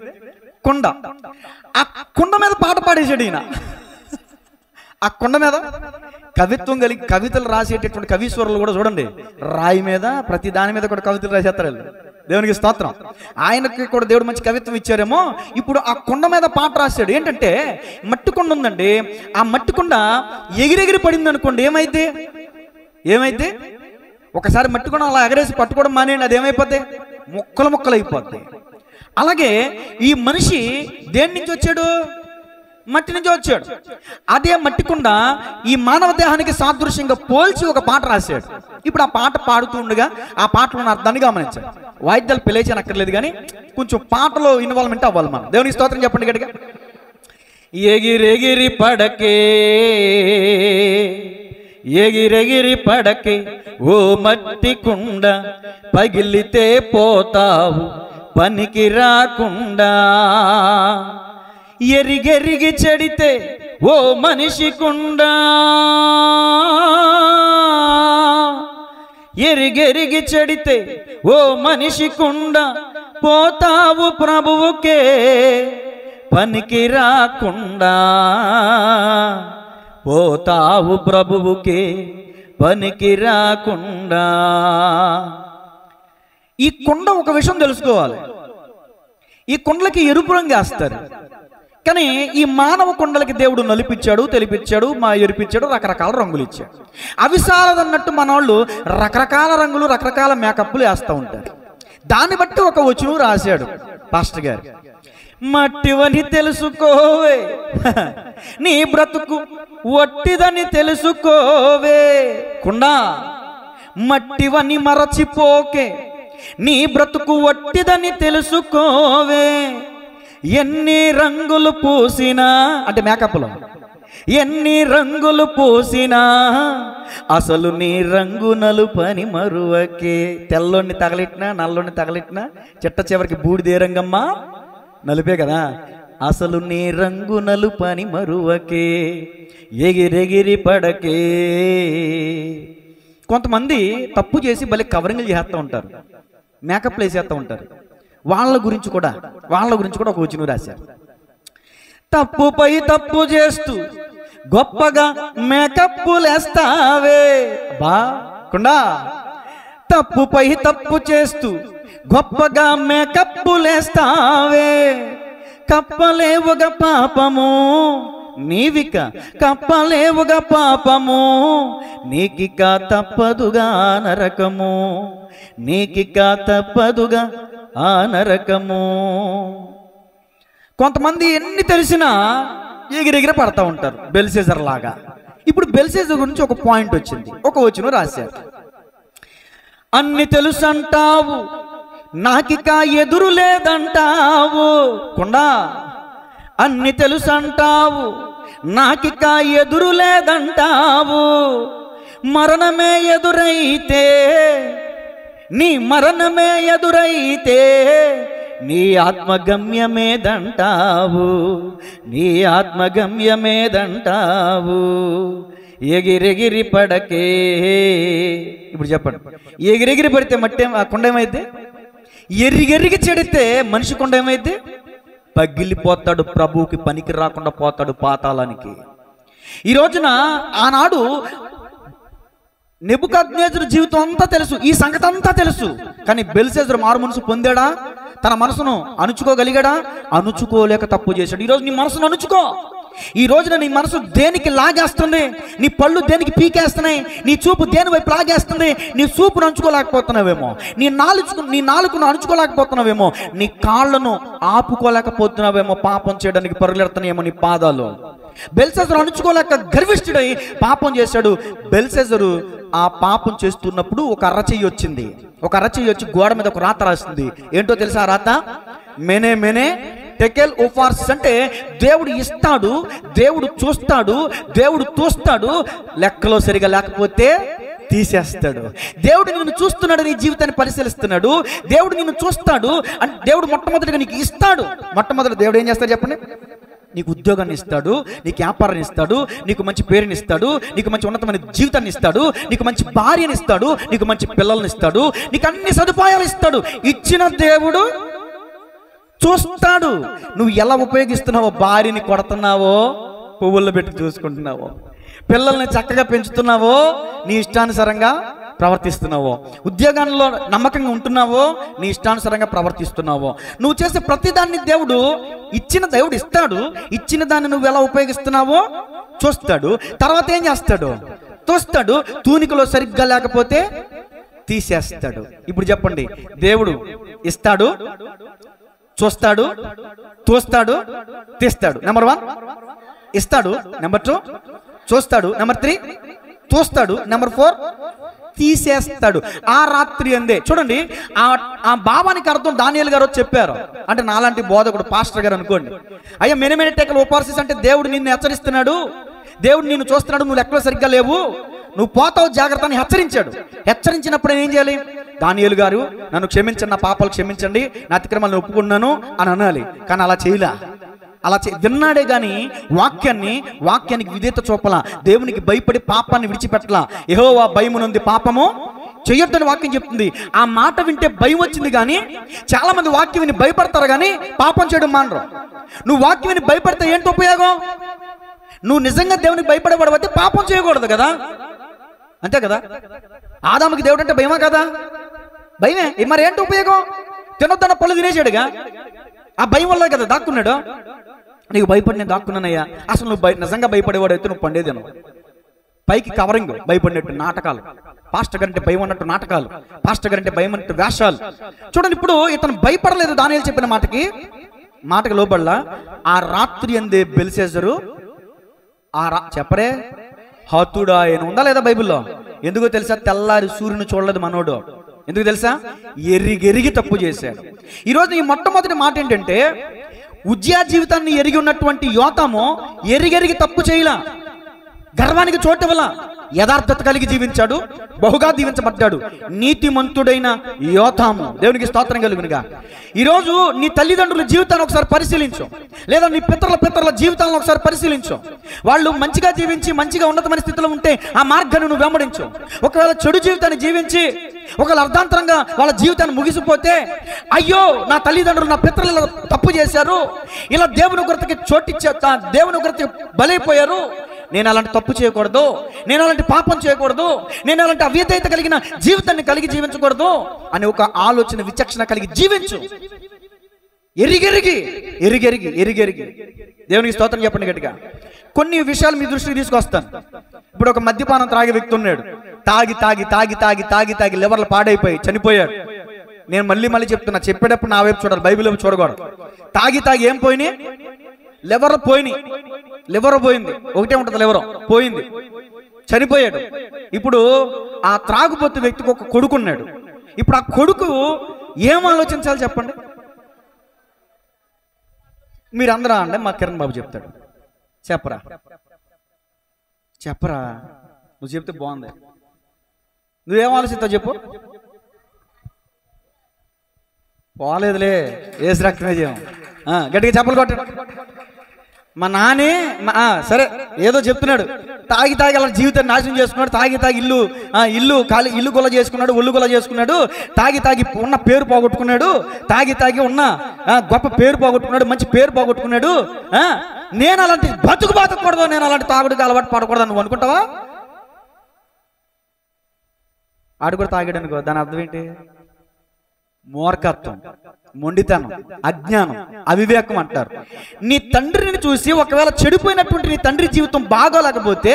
కొండ. ఆ కొండ మీద పాట పాడేశాడు ఈయన. ఆ కొండ మీద కవిత్వం కలిగి కవితలు రాసేటటువంటి కవీశ్వరులు కూడా చూడండి, రాయి మీద ప్రతి దాని మీద కూడా కవితలు రాసేస్తారు వీళ్ళు. దేవునికి స్తోత్రం. ఆయనకి కూడా దేవుడు మంచి కవిత్వం ఇచ్చారేమో. ఇప్పుడు ఆ కొండ మీద పాట రాశాడు. ఏంటంటే మట్టి కొండ ఉందండి. ఆ మట్టి కొండ ఎగిరెగిరి పడింది అనుకోండి, ఏమైతే ఒకసారి మట్టి కొండ అలా ఎగరేసి పట్టుకోవడం మానేయండి, అది ఏమైపోద్ది? ముక్కలు అయిపోద్ది. అలాగే ఈ మనిషి దేని నుంచి వచ్చాడు? మట్టి నుంచి వచ్చాడు. అదే మట్టి కుండ ఈ మానవ దేహానికి సాదృశ్యంగా పోల్చి ఒక పాట రాశాడు. ఇప్పుడు ఆ పాట పాడుతుండగా ఆ పాటలో ఉన్న అర్థాన్ని గమనించాడు. వాయిద్యాలు పిలిచానక్కర్లేదు కానీ కొంచెం పాటలో ఇన్వాల్వ్మెంట్ అవ్వాలి మనం. దేవునికి స్తోత్రం చెప్పండి గట్టిగా. ఎగిరెగిరి పడకే, ఎగిరెగిరి పడకే ఓ మట్టి కుండ, పగిలితే పోతావు పనికి రాకుండా. ఎరిగెరిగి చెడితే ఓ మనిషి కుండ, ఎరిగెరిగి చెడితే ఓ మనిషి కుండ, పోతావు ప్రభువుకే పనికి రాకుండా. పోతావు ప్రభువుకే పనికి రాకుండా. ఈ కొండ ఒక విషయం తెలుసుకోవాలి, ఈ కొండలకి ఎరుపు రంగు వేస్తారు కానీ ఈ మానవ కొండలకి దేవుడు నలిపిచ్చాడు, తెలిపిచ్చాడు, ఎరిపిచ్చాడు, రకరకాల రంగులు ఇచ్చాడు. అవి సాలదన్నట్టు మన వాళ్ళు రకరకాల రంగులు, రకరకాల మేకప్లు వేస్తూ ఉంటారు. దాన్ని బట్టి ఒక వచనం రాశాడు పాస్టర్ గారు. మట్టివని తెలుసుకోవే, నీ బ్రతుకు వట్టిదని తెలుసుకోవే కుండా, మట్టివని మరచిపోకే, నీ బ్రతుకు వట్టిదని తెలుసుకోవే. ఎన్ని రంగులు పూసినా, అంటే మేకప్లో ఎన్ని రంగులు పూసినా అసలు నీ రంగు నలుపని మరువకే. తెల్లోని తగలిట్నా, నల్లోని తగలిట్నా చిట్ట చివరికి బూడిదే రంగమ్మా నలుపే కదా. అసలు నీ రంగు నలుపని మరువకే, ఎగిరెగిరి పడకే. కొంతమంది తప్పు చేసి భలే కవరింగ్లు చేస్తూ ఉంటారు, మేకప్లు వేసేస్తూ ఉంటారు. వాళ్ళ గురించి కూడా ఒక వచనం రాశారు. తప్పుపై తప్పు చేస్తూ గొప్పగా మేకప్పులేస్తావే బాకుండా. తప్పుపై తప్పు చేస్తూ గొప్పగా మేకప్పులేస్తావే. కప్పలేవుగా పాపము నీవిక, కప్పలేవుగా పాపము నీకిక తప్పదుగా నరకము, నీకిక తప్పదుగా ఆ నరకము. కొంతమంది ఎన్ని తెలిసినా ఎగిరెగిరి పడతా ఉంటారు బెల్షాజర్ లాగా. ఇప్పుడు బెల్షాజర్ గురించి ఒక పాయింట్ వచ్చింది, ఒక వచనం రాశారు. అన్ని తెలుసంటావు, నాకిక ఎదురు లేదంటావు. కొండా అన్ని తెలుసంటావు, నాకిక ఎదురు లేదంటావు. మరణమే ఎదురైతే, నీ మరణమే ఎదురైతే, నీ ఆత్మగమ్యమేదంటావు, నీ ఆత్మగమ్యమేదంటావు. ఎగిరెగిరి పడకే. ఇప్పుడు చెప్పండి, ఎగిరెగిరి పడితే మట్టి కొండ ఏమైతే? ఎరిగెరిగి చెడితే మనిషి కొండ ఏమైతే? పగిలిపోతాడు, ప్రభువుకి పనికి రాకుండా పోతాడు పాతాళానికి. ఈ రోజున ఆనాడు నెబుకద్నెజరు జీవితం అంతా తెలుసు, ఈ సంగతి అంతా తెలుసు. కానీ బెల్షస్సరు మారు మనసు పొందాడా? తన మనసును అణుచుకోగలిగాడా? అణుచుకోలేక తప్పు చేశాడు. ఈరోజు నీ మనసును అణుచుకో. ఈ రోజున నీ మనసు దేనికి లాగేస్తుంది? నీ పళ్ళు దేనికి పీకేస్తున్నాయి? నీ చూపు దేని వైపు లాగేస్తుంది? నీ చూపును అణుచుకోలేకపోతున్నావేమో, నీ నాలుకను అణుచుకోలేకపోతున్నావేమో, నీ కాళ్ళను ఆపుకోలేకపోతున్నావేమో, పాపం చేయడానికి పరుగులెడుతున్నాయేమో నీ పాదాలు. బెల్షస్సరు అణుచుకోలేక గర్విష్ఠుడై పాపం చేశాడు. బెల్షస్సరు ఆ పాపం చేస్తున్నప్పుడు ఒక అరచెయ్యి వచ్చింది. ఒక అరచెయ్యి వచ్చి గోడ మీద ఒక రాత రాస్తుంది. ఏంటో తెలుసా ఆ రాత? మెనే మెనే టెకెల్ ఉఫార్స్. అంటే దేవుడు ఇస్తాడు, దేవుడు చూస్తాడు, దేవుడు తోస్తాడు, లెక్కలో సరిగా లేకపోతే తీసేస్తాడు. దేవుడు నిన్ను చూస్తున్నాడు, నీ జీవితాన్ని పరిశీలిస్తున్నాడు. దేవుడు నిన్ను చూస్తాడు అంటే దేవుడు మొట్టమొదటిగా నీకు ఇస్తాడు. మొట్టమొదటి దేవుడు ఏం చేస్తాడు చెప్పండి? నీకు ఉద్యోగాన్ని ఇస్తాడు, నీకు వ్యాపారాన్ని ఇస్తాడు, నీకు మంచి పేరుని ఇస్తాడు, నీకు మంచి ఉన్నతమైన జీవితాన్ని ఇస్తాడు, నీకు మంచి భార్యని ఇస్తాడు, నీకు మంచి పిల్లల్ని ఇస్తాడు, నీకు అన్ని సదుపాయాలు ఇస్తాడు. ఇచ్చిన దేవుడు చూస్తాడు. నువ్వు ఎలా ఉపయోగిస్తున్నావో, భార్యని కొడుతున్నావో, పువ్వుల్లో పెట్టి చూసుకుంటున్నావో, పిల్లల్ని చక్కగా పెంచుతున్నావో, నీ ఇష్టానుసారంగా ప్రవర్తిస్తున్నావో, ఉద్యోగాల్లో నమ్మకంగా ఉంటున్నావో, నీ ఇష్టానుసారంగా ప్రవర్తిస్తున్నావో, నువ్వు చేసే ప్రతిదాన్ని దేవుడు ఇస్తాడు. ఇచ్చిన దాన్ని నువ్వు ఎలా ఉపయోగిస్తున్నావో చూస్తాడు. తర్వాత ఏం చేస్తాడు? తోస్తాడు. తూనికలో సరిగ్గా లేకపోతే తీసేస్తాడు. ఇప్పుడు చెప్పండి, దేవుడు ఇస్తాడు, చూస్తాడు, తోస్తాడు, తీస్తాడు. నెంబర్ 1 ఇస్తాడు, నెంబర్ 2 చూస్తాడు, నెంబర్ 3 తోస్తాడు, నెంబర్ 4 తీసేస్తాడు. ఆ రాత్రి అందే చూడండి, ఆ భావానికి అర్థం దానియేలు గారు చెప్పారు. అంటే నాలాంటి బోధకుడు పాస్టర్ గారు అనుకోండి, అయ్యా మెనే టెకెల్ ఉఫార్స్ అంటే దేవుడు నిన్ను హెచ్చరిస్తున్నాడు, దేవుడు నిన్ను చూస్తున్నాడు, నువ్వు లెక్కలో సరిగ్గా లేవు, నువ్వు పోతావు జాగ్రత్త అని హెచ్చరించాడు. హెచ్చరించినప్పుడు నేను ఏం చేయాలి? దానియేలు గారు నన్ను క్షమించండి, నా పాపాలు క్షమించండి, నా అతిక్రమాలను ఒప్పుకున్నాను అని అనాలి. కానీ అలా చేయలా. విన్నాడే గాని వాక్యానికి విధేయత చూపలా. దేవునికి భయపడి పాపాన్ని విడిచిపెట్టలా. యెహోవా భయమునుంది పాపము చెయ్యొద్దని వాక్యం చెప్తుంది. ఆ మాట వింటే భయం వచ్చింది. కానీ చాలా మంది వాక్యం విని భయపడతారు కానీ పాపం చేయడం మానరు. నువ్వు వాక్యం విని భయపడితే ఏంటి ఉపయోగం? నువ్వు నిజంగా దేవునికి భయపడేవాడు పాపం చేయకూడదు కదా, అంతే కదా? ఆదాముకి దేవుడు అంటే భయమా కదా? భయమే. మరి ఏంటి ఉపయోగం? తినొద్దన్న పళ్ళు తినేసాడుగా, ఆ భయం వల్ల కదా దాక్కున్నాడు. నీకు భయపడి నేను దాక్కున్నానయ్యా. అసలు నువ్వు నిజంగా భయపడేవాడు అయితే నువ్వు పండేదేను. పైకి కవరింగ్ భయపడినట్టు నాటకాలు, పాస్టర్ గారంటే భయం అన్నట్టు నాటకాలు, పాస్టర్ గారంటే భయం అన్నట్టు వేషాలు. చూడండి, ఇప్పుడు ఇతను భయపడలేదు దానియేలు చెప్పిన మాటకి లోబడలా. ఆ రాత్రి అందే బెల్షస్సరు చెప్పరే హతుడా ఆయన ఉందా లేదా బైబిల్లో? ఎందుకో తెలుసా? తెల్లారి సూర్యుని చూడలేదు మనోడు. ఎందుకు తెలుసా? ఎరిగెరిగి తప్పు చేశాడు. ఈరోజు ఈ మొట్టమొదటి మాట ఏంటంటే, ఉజ్జియా జీవితాన్ని ఎరిగి ఉన్నటువంటి యోతాము ఎరిగెరిగి తప్పు చేయలా, గర్వానికి చోటివలా, యథార్థత కలిగి జీవించాడు, బహుగా దీవించబడ్డాడు. నీతిమంతుడైన యోతాము. దేవునికి స్తోత్రం కలుగునుగా. ఈరోజు నీ తల్లిదండ్రుల జీవితాన్ని ఒకసారి పరిశీలించు, లేదా నీ పితరుల జీవితాలను ఒకసారి పరిశీలించు. వాళ్ళు మంచిగా జీవించి మంచిగా ఉన్నతమైన స్థితిలో ఉంటే ఆ మార్గాన్ని నువ్వు వెంబడించు. ఒకవేళ చెడు జీవితాన్ని జీవించి ఒకవేళ అర్ధాంతరంగా వాళ్ళ జీవితాన్ని ముగిసిపోతే, అయ్యో నా తల్లిదండ్రులు నా పితరులు తప్పు చేశారు, ఇలా దేవుని ఉగ్రతకి దేవుని ఉగ్రతకి బలైపోయారు, నేను అలాంటి తప్పు చేయకూడదు, నేను అలాంటి పాపం చేయకూడదు, నేను అలాంటి అవిధేయత కలిగిన జీవితాన్ని కలిగి జీవించకూడదు అని ఒక ఆలోచన విచక్షణ కలిగి జీవించు. ఎరిగెరిగి దేవునికి స్తోత్రం చెప్పండి గట్టిగా. కొన్ని విషయాలు మీ దృష్టికి తీసుకొస్తాను. ఇప్పుడు ఒక మద్యపానం త్రాగే వ్యక్తి ఉన్నాడు. తాగి లివర్లు పాడైపోయి చనిపోయాడు. నేను మళ్ళీ చెప్తున్నా, చెప్పేటప్పుడు నా వైపు చూడాలి, బైబిల్ వైపు చూడకూడదు. తాగి ఏం పోయినాయి? లివర్ పోయింది. ఒకటే ఉంటుంది, లివర్ పోయింది, చనిపోయాడు. ఇప్పుడు ఆ త్రాగుబోతు వ్యక్తికి ఒక కొడుకున్నాడు. ఇప్పుడు ఆ కొడుకు ఏం ఆలోచించాలి చెప్పండి? మీరు అందరూ అండి, మా కిరణ్ బాబు చెప్తాడు. చెప్పరా చెప్పరా, నువ్వు చెప్తే బాగుంది. నువ్వేం ఆలోచిస్తావు చెప్పు. పోలేదులే, ఏసు రక్తమే చేయం. గట్టిగా చెప్పలు కొట్టాడు. మా నానే సరే ఏదో చెప్తున్నాడు, తాగి తాగి అలా జీవితాన్ని నాశనం చేసుకున్నాడు, తాగి తాగి ఇల్లు గొల్ల చేసుకున్నాడు, ఒళ్ళు గొల్ల చేసుకున్నాడు, తాగి తాగి ఉన్న పేరు పోగొట్టుకున్నాడు, తాగి తాగి ఉన్న గొప్ప పేరు పోగొట్టుకున్నాడు, మంచి పేరు పోగొట్టుకున్నాడు. నేను అలాంటి బతకూడదు, నేను అలాంటి తాగుడికి అలవాటు పడకూడదు నువ్వు అనుకుంటావా? ఆడు కూడా తాగాడు అనుకో, దాని అర్థం ఏంటి? మూర్ఖత్వం, మొండితనం, అజ్ఞానం, అవివేకం అంటారు. నీ తండ్రిని చూసి ఒకవేళ చెడిపోయినటువంటి నీ తండ్రి జీవితం బాగోలేకపోతే,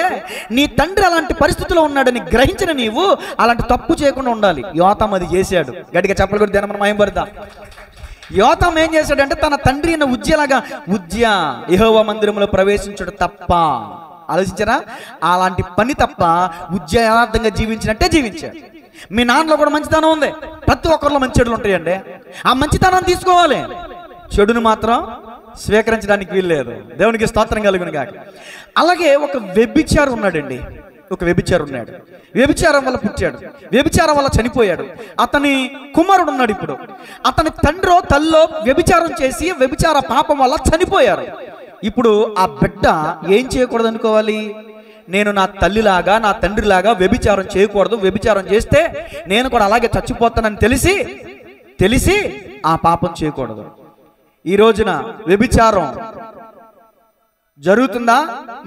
నీ తండ్రి అలాంటి పరిస్థితిలో ఉన్నాడని గ్రహించిన నీవు అలాంటి తప్పు చేయకుండా ఉండాలి. యోతాం అది చేశాడు. గట్టిగా చెప్పలు కూడా ధ్యానం మహిమపడతా. యోతాం ఏం చేశాడంటే, తన తండ్రి అయిన ఉజ్జలాగా యెహోవా మందిరంలో ప్రవేశించడం తప్ప, ఆలోచించారా? అలాంటి పని తప్ప యథార్థంగా జీవించినట్టే జీవించాడు. మీ నాన్నలో కూడా మంచితనం ఉంది, ప్రతి ఒక్కరిలో మంచి చెడులు ఉంటాయండి. ఆ మంచితనాన్ని తీసుకోవాలి, చెడును మాత్రం స్వీకరించడానికి వీల్లేదు. దేవునికి స్తోత్రం కలుగును గాక. అలాగే ఒక వ్యభిచారి ఉన్నాడండి, ఒక వ్యభిచారి ఉన్నాడు. వ్యభిచారం వల్ల పుట్టాడు, వ్యభిచారం వల్ల చనిపోయాడు. అతని కుమారుడు ఉన్నాడు. ఇప్పుడు అతని తండ్రో తల్లో వ్యభిచారం చేసి వ్యభిచార పాపం వల్ల చనిపోయారు. ఇప్పుడు ఆ బిడ్డ ఏం చేయకూడదు అనుకోవాలి? నేను నా తల్లిలాగా నా తండ్రిలాగా వ్యభిచారం చేయకూడదు, వ్యభిచారం చేస్తే నేను కూడా అలాగే చచ్చిపోతానని తెలిసి ఆ పాపం చేయకూడదు. ఈ రోజున వ్యభిచారం జరుగుతుందా?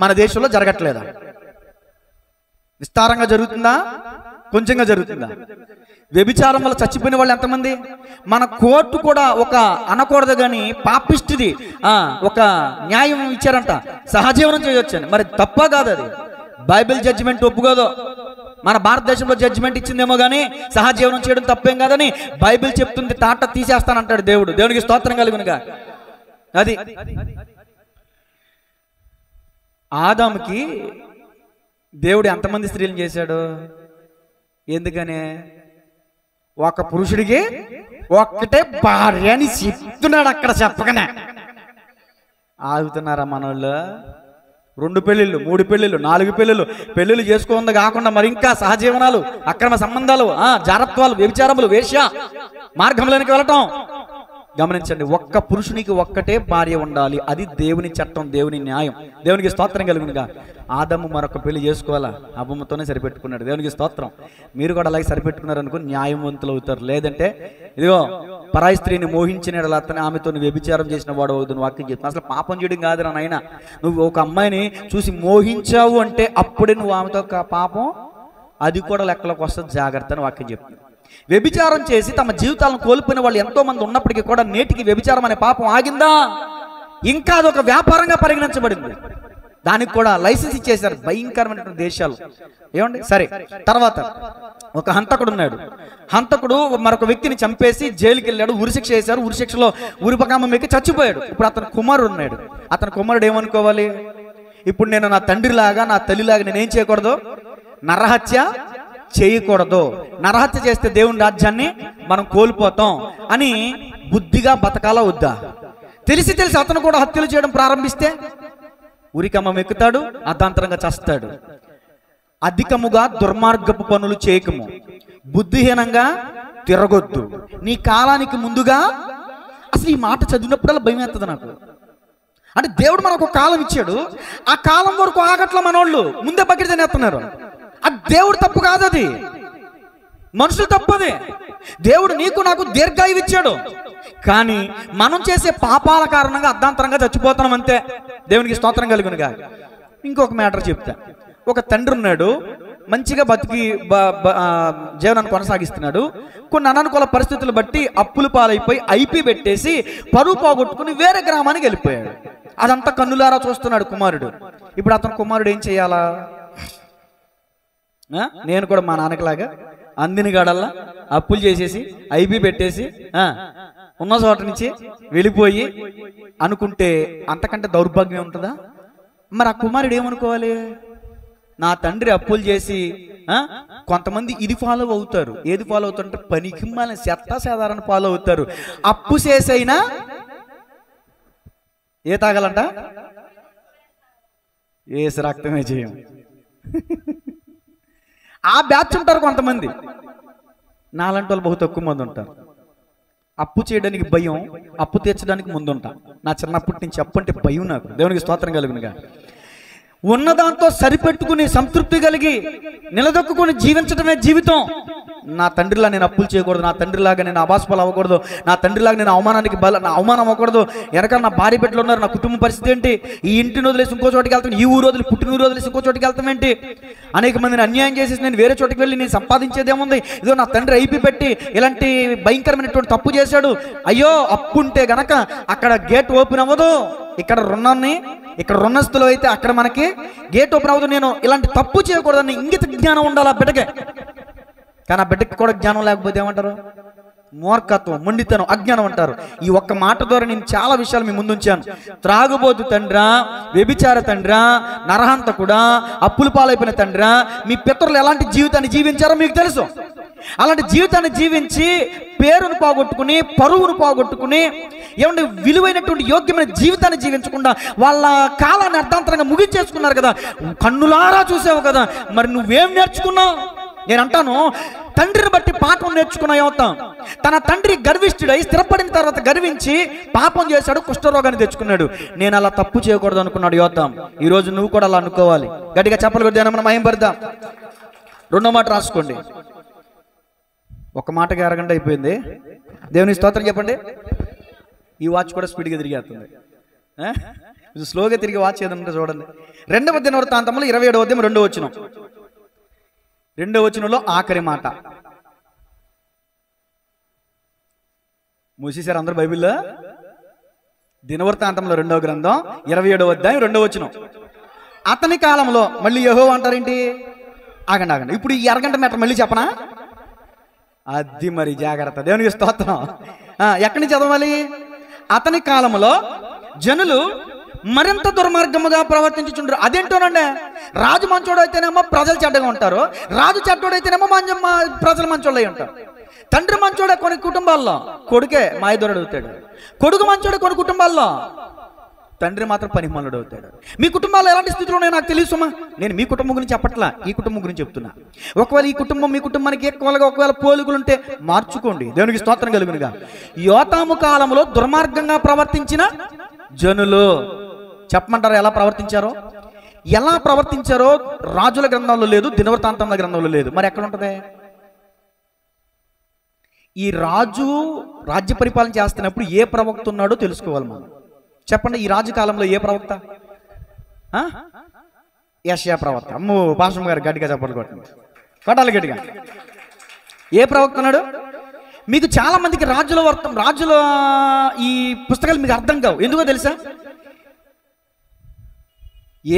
మన దేశంలో జరగట్లేదా? విస్తారంగా జరుగుతుందా? కొంచెంగా జరుగుతుందా? వ్యభిచారం వల్ల చచ్చిపోయిన వాళ్ళు ఎంతమంది? మన కోర్టు కూడా ఒక అనకూడదు కానీ పాపిష్టిది ఒక న్యాయం ఇచ్చారంట, సహజీవనం చేయొచ్చని. మరి తప్ప కాదు అది, బైబిల్ జడ్జిమెంట్ ఒప్పుకోదు. మన భారతదేశంలో జడ్జిమెంట్ ఇచ్చిందేమో కానీ సహజీవనం చేయడం తప్పేం కాదని బైబిల్ చెప్తుంది. తాట తీసేస్తానంటాడు దేవుడు. దేవునికి స్తోత్రం కలుగునుగా. అది ఆదాముకి దేవుడు ఎంతమంది స్త్రీలను చేశాడు? ఎందుకనే? ఒక పురుషుడికి ఒక్కటే భార్య అని చెప్తున్నాడు అక్కడ చెప్పకనే. ఆగుతున్నారా మనోళ్ళు? 2 పెళ్ళిళ్ళు, 3 పెళ్ళిళ్ళు, 4 పెళ్ళిళ్ళు చేసుకోంది కాకుండా మరి ఇంకా సహజీవనాలు, అక్రమ సంబంధాలు, జారత్వాలు, వ్యభిచారములు, వేశ్య మార్గంలోనికి వెళ్ళటం. గమనించండి, ఒక్క పురుషునికి ఒక్కటే భార్య ఉండాలి. అది దేవుని చట్టం, దేవుని న్యాయం. దేవునికి స్తోత్రం కలుగునుగా. ఆదాము మరొక పెళ్లి చేసుకోవాలా? అవ్వమ్మతోనే సరిపెట్టుకున్నాడు. దేవునికి స్తోత్రం. మీరు కూడా అలాగే సరిపెట్టుకున్నారు అనుకో న్యాయవంతులు అవుతారు. లేదంటే ఇదిగో పరాయి స్త్రీని మోహించిన అతను ఆమెతో వ్యభిచారం చేసిన వాడు అవుతుంది. వాక్యం చెప్తాను. అసలు పాపం చేయడం కాదురా నాయన. నువ్వు ఒక అమ్మాయిని చూసి మోహించావు అంటే అప్పుడే నువ్వు ఆమెతో పాపం, అది కూడా లెక్కలోకి వస్తుంది. జాగ్రత్త అని వాక్యం చెప్తుంది. వ్యభిచారం చేసి తమ జీవితాలను కోల్పోయిన వాళ్ళు ఎంతో మంది ఉన్నప్పటికీ కూడా నేటికి వ్యభిచారం అనే పాపం ఆగిందా? ఇంకా అదొక వ్యాపారంగా పరిగణించబడింది. దానికి కూడా లైసెన్స్ ఇచ్చేశారు భయంకరమైనటువంటి దేశాలు. ఏమండి? సరే, తర్వాత ఒక హంతకుడు ఉన్నాడు. హంతకుడు మరొక వ్యక్తిని చంపేసి జైలుకి వెళ్ళాడు. ఉరిశిక్ష వేశారు. ఉరిశిక్షలో ఉరిపకామం ఎక్కి చచ్చిపోయాడు. ఇప్పుడు అతని కుమారుడు ఉన్నాడు. అతని కుమారుడు ఏమనుకోవాలి? ఇప్పుడు నేను నా తండ్రిలాగా నా తల్లిలాగా నేనేం చేయకూడదు? నరహత్య చేయకూడదు. నరహత్య చేస్తే దేవుని రాజ్యాన్ని మనం కోల్పోతాం అని బుద్ధిగా బతకాలా వద్దా? తెలిసి అతను కూడా హత్యలు చేయడం ప్రారంభిస్తే ఉరికమ్మం ఎక్కుతాడు, అర్ధాంతరంగా చస్తాడు. అధికముగా దుర్మార్గపు పనులు చేయకము, బుద్ధిహీనంగా తిరగొద్దు, నీ కాలానికి ముందుగా. అసలు ఈ మాట చదివినప్పుడల్లా భయం వేస్తుంది నాకు. అంటే దేవుడు మనకు ఒక కాలం ఇచ్చాడు, ఆ కాలం వరకు ఆగట్ల మనోళ్ళు ముందే బకెట్ తినేస్తున్నారు. అది దేవుడు తప్పు కాదు, అది మనుషులు తప్పది. దేవుడు నీకు నాకు దీర్ఘాయువు ఇచ్చాడు, కానీ మనం చేసే పాపాల కారణంగా అర్ధాంతరంగా చచ్చిపోతున్నాం అంతే. దేవునికి స్తోత్రం కలుగునుగా. ఇంకొక మ్యాటర్ చెప్తా. ఒక తండ్రి ఉన్నాడు, మంచిగా బతికి జీవనాన్ని కొనసాగిస్తున్నాడు. కొన్ని అననుకూల పరిస్థితులు బట్టి అప్పుల పాలైపోయి ఐపీ పెట్టేసి పరువు పోగొట్టుకుని వేరే గ్రామానికి వెళ్ళిపోయాడు. అదంతా కన్నులారా చూస్తున్నాడు కుమారుడు. ఇప్పుడు అతని కుమారుడు ఏం చేయాలా? నేను కూడా మా నాన్నకిలాగా అందిని గాడల్లా అప్పులు చేసేసి ఐపీ పెట్టేసి ఉన్న చోట నుంచి వెళ్ళిపోయి అనుకుంటే అంతకంటే దౌర్భాగ్యం ఉంటుందా? మరి ఆ కుమారుడు ఏమనుకోవాలి? నా తండ్రి అప్పులు చేసి కొంతమంది ఇది ఫాలో అవుతారు. ఏది ఫాలో అవుతారంటే పనికి మన చెత్త సాధారణ ఫాలో అవుతారు. అప్పు చేసైనా ఏ తాగాలంట? ఏసు రక్తమే చేయం. ఆ బ్యాచ్ ఉంటారు కొంతమంది. నాలాంటి వాళ్ళు బహు తక్కువ మంది ఉంటారు. అప్పు చేయడానికి భయం, అప్పు తీర్చడానికి ముందుంటా. నా చిన్నప్పటి నుంచి అప్పు అంటే భయం నాకు. దేవునికి స్తోత్రం కలుగునుగా. ఉన్నదాంతో సరిపెట్టుకుని సంతృప్తి కలిగి నిలదొక్కుని జీవించడమే జీవితం. నా తండ్రిలా నేను అప్పులు చేయకూడదు, నా తండ్రిలాగా నేను అబాస్పాలు అవ్వకూడదు, నా తండ్రిలాగా నేను నా అవమానం అవ్వకూడదు. వెనకాల నా భార్య బిడ్డలు ఉన్నారు, నా కుటుంబ పరిస్థితి ఏంటి, ఈ ఇంటిని వదిలేసి ఇంకో చోటికి వెళ్తాను, ఈ ఊరు వదిలి పుట్టిన ఊరు వదిలేసి ఇంకో చోటికి వెళ్తాం ఏంటి, అనేక మందిని అన్యాయం చేసేసి నేను వేరే చోటికి వెళ్ళి నేను సంపాదించేదేముంది, ఇదో నా తండ్రి ఐపీ పెట్టి ఇలాంటి భయంకరమైనటువంటి తప్పు చేశాడు, అయ్యో అప్పు ఉంటే గనక అక్కడ గేట్ ఓపెన్ అవ్వదు, ఇక్కడ రుణస్తులు అయితే అక్కడ మనకి గేట్ ఓపెన్ అవ్వదు. నేను ఇలాంటి తప్పు చేయకూడదని ఇంగిత జ్ఞానం ఉండాలి ఆ బిడ్డకే. కానీ ఆ బిడ్డకి కూడా జ్ఞానం లేకపోతే ఏమంటారు? మూర్ఖత్వం, మొండితనం, అజ్ఞానం అంటారు. ఈ ఒక్క మాట ద్వారా నేను చాలా విషయాలు మీ ముందు ఉంచాను. త్రాగుబోతు తండ్రా, వ్యభిచార తండ్రా, నరహంతకుడా, అప్పులు పాలైపోయిన తండ్రా, మీ పితరులు ఎలాంటి జీవితాన్ని జీవించారో మీకు తెలుసు. అలాంటి జీవితాన్ని జీవించి పేరును పోగొట్టుకుని, పరువును పోగొట్టుకుని, ఏమంటే విలువైనటువంటి యోగ్యమైన జీవితాన్ని జీవించకుండా వాళ్ళ కాలాన్ని అర్థాంతరంగా ముగించేసుకున్నారు కదా. కన్నులారా చూసావు కదా, మరి నువ్వేం నేర్చుకున్నావు? నేను అంటాను, తండ్రిని బట్టి పాపం నేర్చుకున్న యువతం. తన తండ్రి గర్విష్ఠుడై స్థిరపడిన తర్వాత గర్వించి పాపం చేశాడు, కుష్ఠరోగాన్ని తెచ్చుకున్నాడు. నేను అలా తప్పు చేయకూడదు అనుకున్నాడు యువతం. ఈరోజు నువ్వు కూడా అలా అనుకోవాలి. గట్టిగా చెప్పలు కొద్ది మనం మహింపడదాం. రెండో మాట రాసుకోండి. ఒక మాటకి అరగంట అయిపోయింది. దేవుని స్తోత్రం చెప్పండి. ఈ వాచ్ కూడా స్పీడ్గా తిరిగేస్తుంది. స్లోగా తిరిగి వాచ్ ఏదంటే చూడండి. 2వ దినవృత్తాంతములు 27వ అధ్యాయం 2వ వచనం. 2వ వచనంలో ఆఖరి మాట. మూసేశారు అందరూ బైబిల్లో? దినవృత్తాంతంలో 2వ గ్రంథం 27వ అధ్యాయం 2వ వచనం. అతని కాలంలో, మళ్ళీ యెహోవా అంటారేంటి? ఆగండి. ఇప్పుడు ఈ అరగంట మ్యాటర్ మళ్ళీ చెప్పనా? అది మరి జాగ్రత్త. దేవునికి స్తోత్రం. ఎక్కడి నుంచి చదవాలి? అతని కాలంలో జనులు మరింత దుర్మార్గముగా ప్రవర్తించుచుండ్రు. అదేంటోనండి, రాజు మంచోడు అయితేనేమో ప్రజలు చెడ్డగా ఉంటారు, రాజు చెడ్డోడు అయితేనేమో ప్రజలు మంచోళ్ళు అయి ఉంటారు. తండ్రి మంచోడే కొన్ని కుటుంబాల్లో, కొడుకే మాయదొరుడు అవుతాడు. కొడుకు మంచోడే కొన్ని కుటుంబాల్లో, తండ్రి మాత్రం పనిమాలుడు అవుతాడు. మీ కుటుంబాల్లో ఎలాంటి స్థితిలో ఉన్నాయో నాకు తెలుసుమా. నేను మీ కుటుంబం గురించి చెప్పట్లా, ఈ కుటుంబం గురించి చెప్తున్నా. ఒకవేళ ఈ కుటుంబం మీ కుటుంబానికి ఎక్కువగా ఒకవేళ పోలికలుంటే మార్చుకోండి. దేవునికి స్తోత్రం కలుగునుగా. యోతాము కాలంలో దుర్మార్గంగా ప్రవర్తించిన జనులు చెప్పమంటారు ఎలా ప్రవర్తించారో? ఎలా ప్రవర్తించారో రాజుల గ్రంథంలో లేదు, దినవృత్తాంతముల గ్రంథంలో లేదు. మరి ఎక్కడ ఉంటుంది? ఈ రాజ్య పరిపాలన చేస్తున్నప్పుడు ఏ ప్రవక్త ఉన్నాడో తెలుసుకోవాలి మనం. చెప్పండి, ఈ రాజు కాలంలో ఏ ప్రవక్త? యెషయా ప్రవక్త. అమ్మో పాస్టర్ గారు గట్టిగా చెప్పండి, కొట్టాలి గట్టిగా. ఏ ప్రవక్త ఉన్నాడు? మీకు చాలా మందికి రాజుల ఈ పుస్తకాలు మీకు అర్థం కావు. ఎందుకో తెలుసా?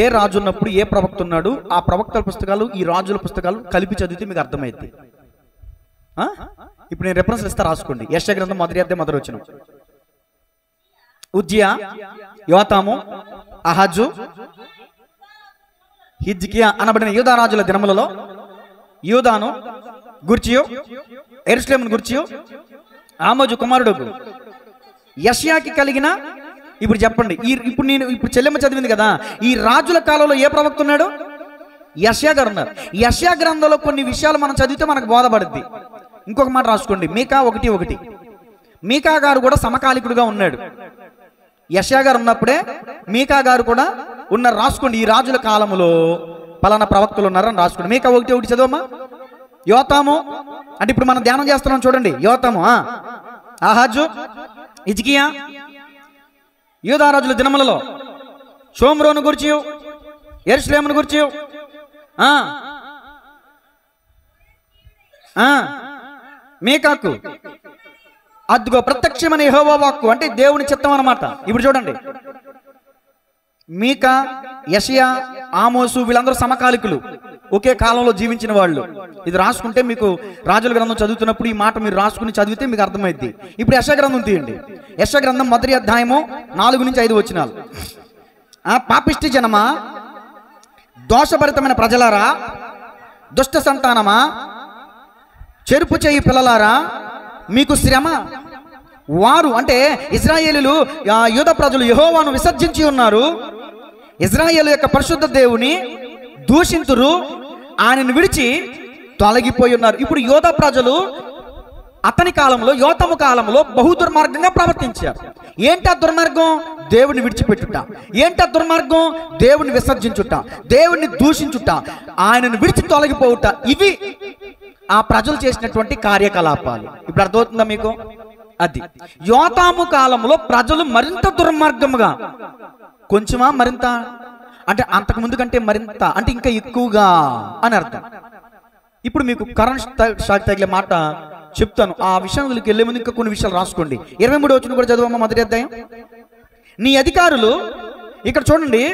ఏ రాజు ఉన్నప్పుడు ఏ ప్రవక్త ఉన్నాడు, ఆ ప్రవక్తల పుస్తకాలు ఈ రాజుల పుస్తకాలు కలిపి చదివితే మీకు అర్థమైంది. ఇప్పుడు నేను రెఫరెన్స్ ఇస్తా, రాసుకోండి. యెషయా గ్రంథం 1వ అధ్యాయం 1వ వచనం. ఉజ్జియా, యోతాము, అహాజు, హిజ్కియా అనబడిన యూదా రాజుల దినములలో యూదాను గుర్చియు, యెరూషలేమును గుర్చియు ఆమోజు కుమారుడు యెషయాకి కలిగిన, ఇప్పుడు చెప్పండి, ఇప్పుడు చెల్లెమ్మ చదివింది కదా, ఈ రాజుల కాలంలో ఏ ప్రవక్త ఉన్నాడు? యెషయా గారు ఉన్నారు. యెషయా గ్రంథంలో కొన్ని విషయాలు మనం చదివితే మనకు బోధపడుద్ది. ఇంకొక మాట రాసుకోండి, మీకా 1:1. మీకా గారు కూడా సమకాలికుడుగా ఉన్నాడు. యెషయా గారు ఉన్నప్పుడే మీకా గారు కూడా ఉన్నారు. రాసుకోండి, ఈ రాజుల కాలంలో పలానా ప్రవక్తలు ఉన్నారని రాసుకోండి. మీకా 1:1 చదవమ్మా. యోతాము అంటే ఇప్పుడు మనం ధ్యానం చేస్తున్నాం చూడండి. యోతాము, ఆహాజు, హిజ్కియా, యూదా రాజుల దినములలో షోమ్రోను గురించి, యెరూషలేమును గురించి, మీకాకు అదిగో ప్రత్యక్షమైన యెహోవా వాక్కు అంటే దేవుని చిత్తం అన్నమాట. ఇప్పుడు చూడండి, మీకా, యెషయా, ఆమోసు వీళ్ళందరూ సమకాలికులు, ఒకే కాలంలో జీవించిన వాళ్ళు. ఇది రాసుకుంటే మీకు రాజుల గ్రంథం చదువుతున్నప్పుడు ఈ మాట మీరు రాసుకుని చదివితే మీకు అర్థమైద్ది. ఇప్పుడు యెషయా గ్రంథం తీయండి. యెషయా గ్రంథం 1వ అధ్యాయము 4 నుంచి 5 వచనాలు. పాపిష్టి జనమా, దోషభరితమైన ప్రజలారా, దుష్ట సంతానమా, చెరుపు చేయి పిల్లలారా, మీకు శ్రమ. వారు అంటే ఇశ్రాయేలీయులు, యూద ప్రజలు యెహోవాను విసర్జించి ఉన్నారు, ఇశ్రాయేలు యొక్క పరిశుద్ధ దేవుని దూషింతురు, ఆయనను విడిచి తొలగిపోయి ఉన్నారు. ఇప్పుడు యూద ప్రజలు అతని కాలంలో, యోతము కాలంలో బహు దుర్మార్గంగా ప్రవర్తించారు. ఏంటి ఆ దుర్మార్గం? దేవుని విడిచిపెట్టుట. ఏంటి ఆ దుర్మార్గం? దేవుని విసర్జించుట, దేవుని దూషించుట, ఆయనను విడిచి తొలగిపోవుట. ఇవి ఆ ప్రజలు చేసినటువంటి కార్యకలాపాలు. ఇప్పుడు అర్థమవుతుందా మీకు? అది యోతాము కాలంలో ప్రజలు మరింత దుర్మార్గముగా, కొంచెమా మరింత అంటే అంతకు ముందు కంటే మరింత అంటే ఇంకా ఎక్కువగా అని అర్థం. ఇప్పుడు మీకు కరెంట్ షాక్ తగిలే మాట చెప్తాను. ఆ విషయంలోకి వెళ్ళే ముందు ఇంకా కొన్ని విషయాలు రాసుకోండి. 23వ వచనం కూడా చదువమ్మ, మొదటి అధ్యాయం. నీ అధికారులు, ఇక్కడ చూడండి,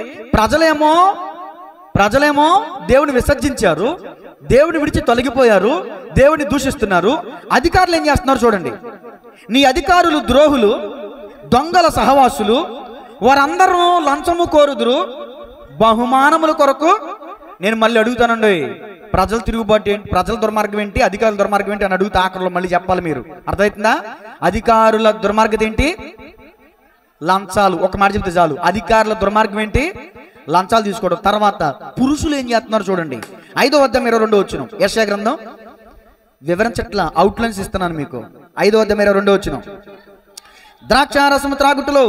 ప్రజలేమో దేవుని విసర్జించారు, దేవుని విడిచి తొలగిపోయారు, దేవుని దూషిస్తున్నారు. అధికారులు ఏం చేస్తున్నారు చూడండి. నీ అధికారులు ద్రోహులు, దొంగల సహవాసులు, వారందరూ లంచము కోరుదురు, బహుమానముల కొరకు. నేను మళ్ళీ అడుగుతానండి, ప్రజల తిరుగుబాటు ఏంటి, ప్రజల దుర్మార్గం ఏంటి, అధికారుల దుర్మార్గం ఏంటి అని అడుగుతా. ఆఖరిలో మళ్ళీ చెప్పాలి మీరు. అర్థమవుతుందా? అధికారుల దుర్మార్గం ఏంటి? లంచాలు. ఒక మాట చెప్తే చాలు. అధికారుల దుర్మార్గం ఏంటి? లంచాలు తీసుకోవడం. తర్వాత పురుషులు ఏం చేస్తున్నారు చూడండి. 5వ అధ్యాయం 22వ వచనం, యెషయా గ్రంథం. వివరించట్లా, అవుట్లైన్స్ ఇస్తున్నాను మీకు. 5వ అధ్యాయం 22వ వచనం. ద్రాక్షారసము త్రాగుటలో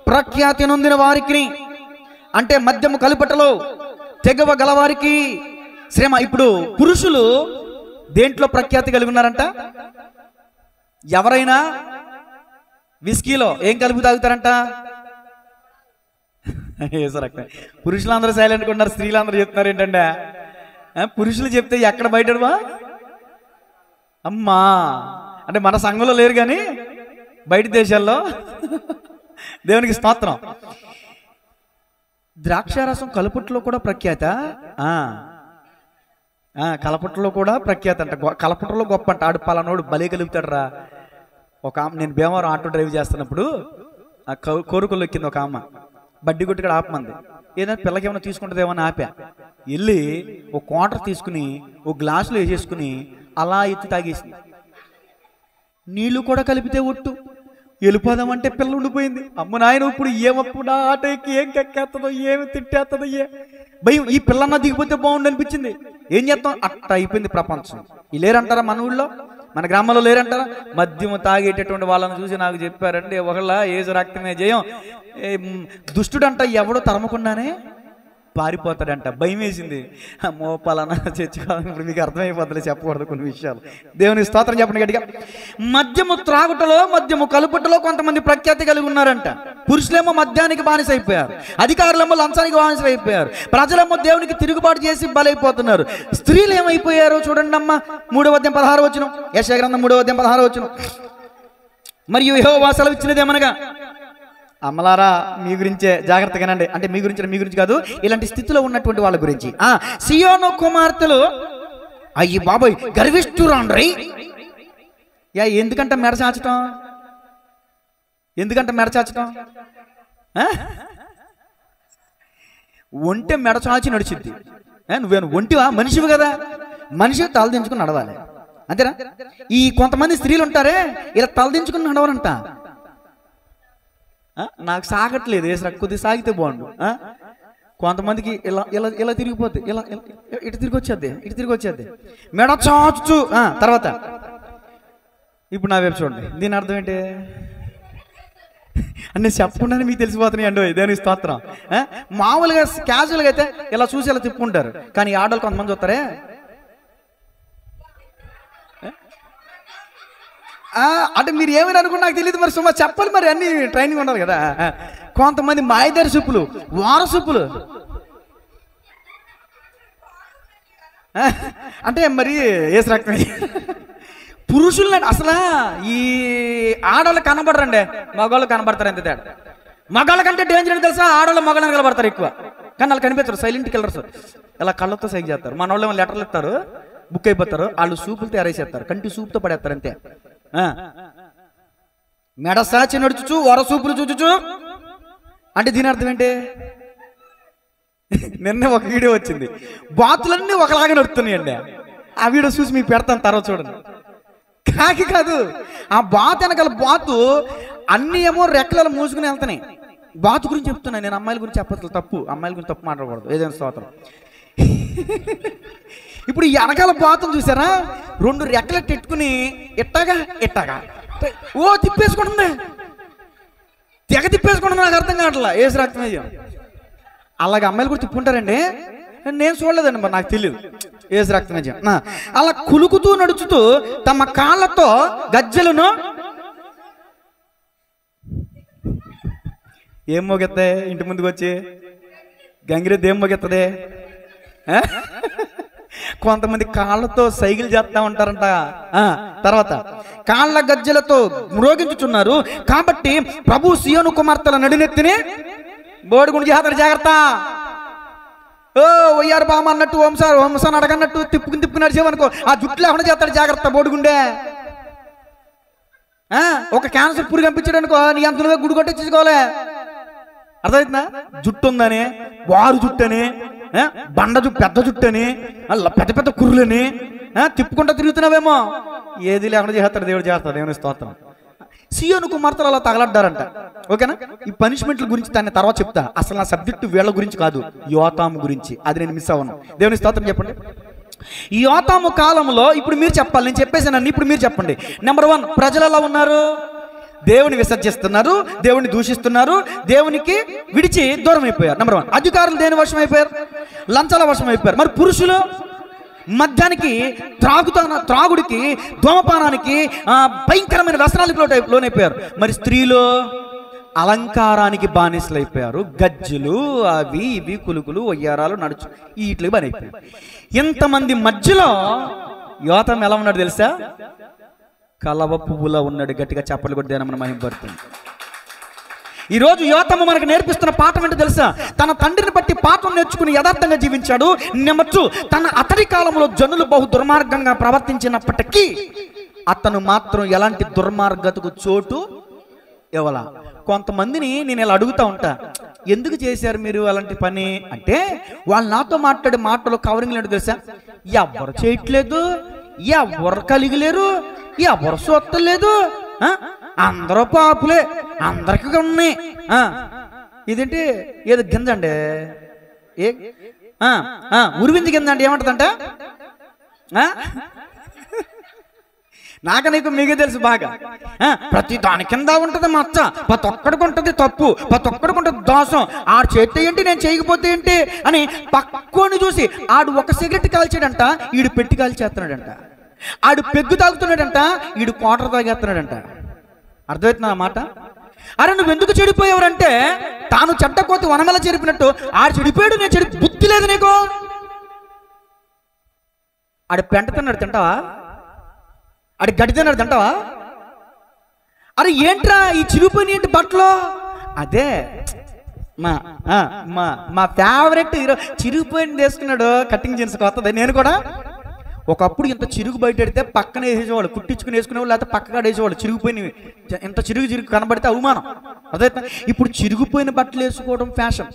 ప్రఖ్యాతి నొందిన వారికి, అంటే మద్యము కలుపటలో తెగవ గలవారికి శ్రమ. ఇప్పుడు పురుషులు దేంట్లో ప్రఖ్యాతి కలిగి ఉన్నారంట? ఎవరైనా విస్కీలో ఏం కలుపు తాగుతారంట? పురుషులందరూ సైలెంట్గా ఉన్నారు, స్త్రీలందరూ చెప్తున్నారు ఏంటంటే, పురుషులు చెప్తే ఎక్కడ బయటవా అమ్మా అంటే మన సంఘంలో లేరు కానీ బయట దేశాల్లో. దేవునికి స్తోత్రం. ద్రాక్షారసం కలుపుట్లో కూడా ప్రఖ్యాత, కలపట్లో కూడా ప్రఖ్యాత అంట. కలపట్లో గొప్ప అంట. ఆడు పలానోడు భలే కలుపుతాడు రా. ఒక ఆమె, నేను భీమవరం ఆటో డ్రైవ్ చేస్తున్నప్పుడు ఆ కోరుకొల్లు ఎక్కింది ఒక అమ్మ. బడ్డీ కొట్టి కూడా ఆపమంది. ఏదైనా పిల్లకి ఏమైనా తీసుకుంటుందేమో అని ఆపా. వెళ్ళి ఒక క్వార్టర్ తీసుకుని ఒక గ్లాసులో వేసేసుకుని అలా ఎత్తి తాగేసింది. నీళ్లు కూడా కలిపితే ఒట్టు. వెళ్ళిపోదామంటే పిల్ల ఉండిపోయింది. అమ్మ నాయన, ఇప్పుడు ఏమప్పుడు ఆట ఎక్కి ఏం కక్కేస్తుందో, ఏమి తిట్టేస్తుందో, భయం. ఈ పిల్లన్నా దిగిపోతే బాగుండు అనిపించింది. ఏం చేస్తాం, అట్ట అయిపోయింది ప్రపంచం. ఈ లేరంటారా మన ఊళ్ళో, మన గ్రామంలో లేరంటారా? మద్యము తాగేటటువంటి వాళ్ళని చూసి నాకు చెప్పారండి, ఒకళ్ళ ఏజు రక్తమే జయం, దుష్టుడంట ఎవడో తరమకుండానే పారిపోతాడంట. భయం వేసింది. అమ్మో పలానా చర్చకాలం. ఇప్పుడు మీకు అర్థమైపోతుంది, చెప్పకూడదు కొన్ని విషయాలు. దేవుని స్తోత్రం చెప్పండి గట్టిగా. మద్యము త్రాగుటలో, మద్యము కలుపుటలో కొంతమంది ప్రఖ్యాతి కలిగి ఉన్నారంట. పురుషులేమో మద్యానికి బానిస అయిపోయారు, అధికారులేమో లంచానికి బానిస అయిపోయారు, ప్రజలేమో దేవునికి తిరుగుబాటు చేసి బలైపోతున్నారు. స్త్రీలు ఏమైపోయారో చూడండి అమ్మ. 3వ అధ్యాయం 16వ వచనం, యెషయా గ్రంథం 3వ అధ్యాయం 16వ వచనం. మరియు యెహోవా సెలవిచ్చినదేమనగా, అమ్మలారా మీ గురించే జాగ్రత్తగానండి. అంటే మీ గురించి కాదు, ఇలాంటి స్థితిలో ఉన్నటువంటి వాళ్ళ గురించి. సియోను కుమార్తెలు, అయ్యి బాబోయ్ గర్విష్ఠురాండ్రై. ఎందుకంటే మెడచాచటం, ఒంటె మెడచాచి నడిచిద్ది. నువ్వేను ఒంటివా? మనిషివి కదా, మనిషి తలదించుకుని నడవాలి, అంతేనా? ఈ కొంతమంది స్త్రీలు ఉంటారే, ఇలా తలదించుకుని నడవాలంట. నాకు సాగట్లేదు, కొద్దిగా సాగితే బాగుండు. కొంతమందికి ఇలా ఇలా ఇలా తిరిగిపోద్ది, ఇలా ఇటు తిరిగి వచ్చేద్ది మెడ చాచు. తర్వాత ఇప్పుడు నా వైపు చూడండి. దీని అర్థం ఏంటి అంటే చెప్పకుండానే మీకు తెలిసిపోతున్నాయి అండి. దేని స్తోత్రం. మామూలుగా క్యాజువల్గా అయితే ఇలా చూసి ఇలా తిప్పుకుంటారు, కానీ ఆడవాళ్ళు కొంతమంది చూస్తారే, అంటే మీరు ఏమైనా అనుకున్నా నాకు తెలియదు, మరి సుమా చెప్పాలి, మరి అన్ని ట్రైనింగ్ ఉండాలి కదా. కొంతమంది మాయదారి సూపులు, వారసూపులు, అంటే మరి ఏసు రక్తం. పురుషులు అసలు ఈ ఆడవాళ్ళు కనబడరండి, మగవాళ్ళు కనబడతారు. ఎంత తేడా. మగాళ్ళ కంటే డేంజర్ అని తెలుసా, ఆడవాళ్ళు మగవాళ్ళని కనబడతారు ఎక్కువ, కానీ వాళ్ళు కనిపించరు. Silent killers. ఇలా కళ్ళతో సైకి చేస్తారు. మన వాళ్ళు లెటర్లు ఇస్తారు, బుక్ అయిపోతారు. వాళ్ళు సూపులు తయారైసేస్తారు, కంటి సూపుతో పడేస్తారు అంతే. మెడసాచి నడుచుచు వరసూపులు చూచుచు అంటే దీని అర్థం ఏంటి? నిన్న ఒక వీడియో వచ్చింది, బాతులన్నీ ఒకలాగా నడుస్తున్నాయండి. ఆ వీడియో చూసి మీకు పెడతాను, తర్వాత చూడండి. కాకి కాదు, ఆ బాతు వెనకాల బాతు అన్ని ఏమో రెక్కలలో మూసుకుని వెళ్తున్నాయి. బాతు గురించి చెప్తున్నాను నేను, అమ్మాయిల గురించి చెప్పట్లేదు, తప్పు, అమ్మాయిల గురించి తప్పు మాట్లాడకూడదు, ఏదైనా స్తోత్రం. ఇప్పుడు ఈ వెనకాల బాతులు చూసారా, 2 రెక్కలు పెట్టుకుని ఇట్టాగా ఇట్టాగా ఓ తిప్పేసుకుంటుంది, తెగ తిప్పేసుకుంటుంది. నాకు అర్థం కావట్లా, ఏసు రక్తమయ్యం. అలాగే అమ్మాయిలు కూడా తిప్పుకుంటారండి, నేను చూడలేదండి, మరి నాకు తెలియదు. ఏసు రక్తమయ్యం అలా కులుకుతూ నడుచుతూ తమ కాళ్ళతో గజ్జెలను ఏం మోగెత్తే, ఇంటి ముందుకు వచ్చి గంగిరెద్దు ఏం మోగెత్తదే. కొంతమంది కాళ్ళతో సైకిల్ చేస్తా ఉంటారంట. తర్వాత కాళ్ళ గజ్జెలతో మ్రోగించుచున్నారు, కాబట్టి ప్రభు సియోను కుమార్తెల నడినెత్తిని బోడిగుండు జాతర జాగ్రత్త. ఓ వయ్యారు బామ అన్నట్టు వంశాన్ని అడగన్నట్టు తిప్పుకుని నడిచేవనుకో, ఆ జుట్టు లేకుండా చేస్తాడు జాగ్రత్త బోడిగుండే. ఒక క్యాన్సర్ పురుగు పంపించాడు అనుకో, నీ అంత నువ్వే గుడి కొట్టించుకోలే. అర్థమవుతుందా? జుట్టు ఉందని, వారు జుట్టు అని, బండ జుట్టు, పెద్ద జుట్టు అని, పెద్ద పెద్ద కుర్రులని తిప్పుకుంటా తిరుగుతున్నావేమో, ఏది లేకుండా చేస్తాడు దేవుడు, చేస్తాడు. దేవుని స్తోత్రం. సియోను కుమార్తెలు అలా తగలడ్డారంట. ఓకేనా? ఈ పనిష్మెంట్ల గురించి దాన్ని తర్వాత చెప్తా. అసలు నా సబ్జెక్టు వీళ్ళ గురించి కాదు, యోతాము గురించి. అది నేను మిస్ అవ్వను. దేవుని స్తోత్రం చెప్పండి. ఈ యోతాము కాలంలో ఇప్పుడు మీరు చెప్పాలి, నేను చెప్పేసాను, ఇప్పుడు మీరు చెప్పండి. నెంబర్ 1, ప్రజలు ఎలా ఉన్నారు? దేవుని విసర్జిస్తున్నారు, దేవుని దూషిస్తున్నారు, దేవునికి విడిచి దూరం అయిపోయారు. నెంబర్ 1. అధికారులు దేని వశం అయిపోయారు? లంచాల వశం అయిపోయారు. మరి పురుషులు మద్యానికి, త్రాగుడికి, ధూమపానానికి, భయంకరమైన వ్యసనాలకు లోనైపోయారు. మరి స్త్రీలు అలంకారానికి బానిసలు అయిపోయారు. గజ్జులు, అవి ఇవి, కులుకులు, వయ్యారాలు, నడుచు, వీటికి బాని అయిపోయారు. ఇంతమంది మధ్యలో యోతం ఎలా ఉన్నాడు తెలుసా? కలవ పువ్వులా ఉన్నాడు. గట్టిగా చెప్పలు కూడా దేని మన మహిమపడుతుంది. ఈరోజు యోతము మనకు నేర్పిస్తున్న పాఠం ఏంటో తెలుసా? తన తండ్రిని బట్టి పాఠం నేర్చుకుని యథార్థంగా జీవించాడు. నెమ్మచ్చు అతడి కాలంలో జనులు బహు దుర్మార్గంగా ప్రవర్తించినప్పటికీ అతను మాత్రం ఎలాంటి దుర్మార్గతకు చోటు ఇవ్వాల. కొంతమందిని నేను ఇలా అడుగుతూ ఉంటా, ఎందుకు చేశారు మీరు అలాంటి పని అంటే, వాళ్ళు నాతో మాట్లాడే మాటలు కవరింగ్ ఏంటో తెలుసా? ఎవరు చేయట్లేదు, ఎవరు కలిగలేరు, ఎవరు చూస్తలేదు, అందరూ పాపులే, అందరికి ఉన్నాయి. ఇదేంటి, ఏదో గింజ అండి, ఉరివింది గింజ అంటే ఏమంటదంట? నాక నీకు మీకే తెలుసు బాగా. ప్రతి దాని కింద ఉంటుంది మచ్చ, ప్రతి ఒక్కడికి ఉంటుంది తప్పు, ప్రతి ఒక్కడికి ఉంటుంది దోషం. ఆడు చేస్తే ఏంటి, నేను చేయకపోతే ఏంటి అని పక్కోని చూసి ఆడు ఒక సిగరెట్ కాల్చాడంట, ఈడు పెట్టి కాల్చేస్తున్నాడంట. ఆడు పెగ్గు తాగుతున్నాడంట, ఈడు క్వార్టర్ తాగేస్తున్నాడంట. అర్థమవుతున్నా మాట? అరే నువ్వు ఎందుకు చెడిపోయావురంటే, తాను చెడ్డకోతి వనమెల చెరిపినట్టు ఆడు చెడిపోయాడు, నేను చెడి బుద్ధి లేదు నీకు. ఆడు పెంట తిన్నాడు, తింటావా? ఆడు గడ్డి తిన్నాడు, తింటావా? అరే ఏంట్రా ఈ చిరిగిపోయిన ఏంటి బట్టలు? అదే మా ఫేవరెట్ హీరో చిరిగిపోయింది వేసుకున్నాడు, కటింగ్ జీన్స్ కొత్తది. నేను కూడా ఒకప్పుడు ఇంత చిరుగు బయట పెడితే పక్కన వేసేవాళ్ళు, కుట్టించుకుని వేసుకునేవాళ్ళు, లేకపోతే పక్కగా వేసేవాళ్ళు. చిరిగిపోయినవి, ఎంత చిరుగు కనబడితే అవమానం. అదే ఇప్పుడు చిరిగిపోయిన బట్టలు వేసుకోవడం ఫ్యాషన్.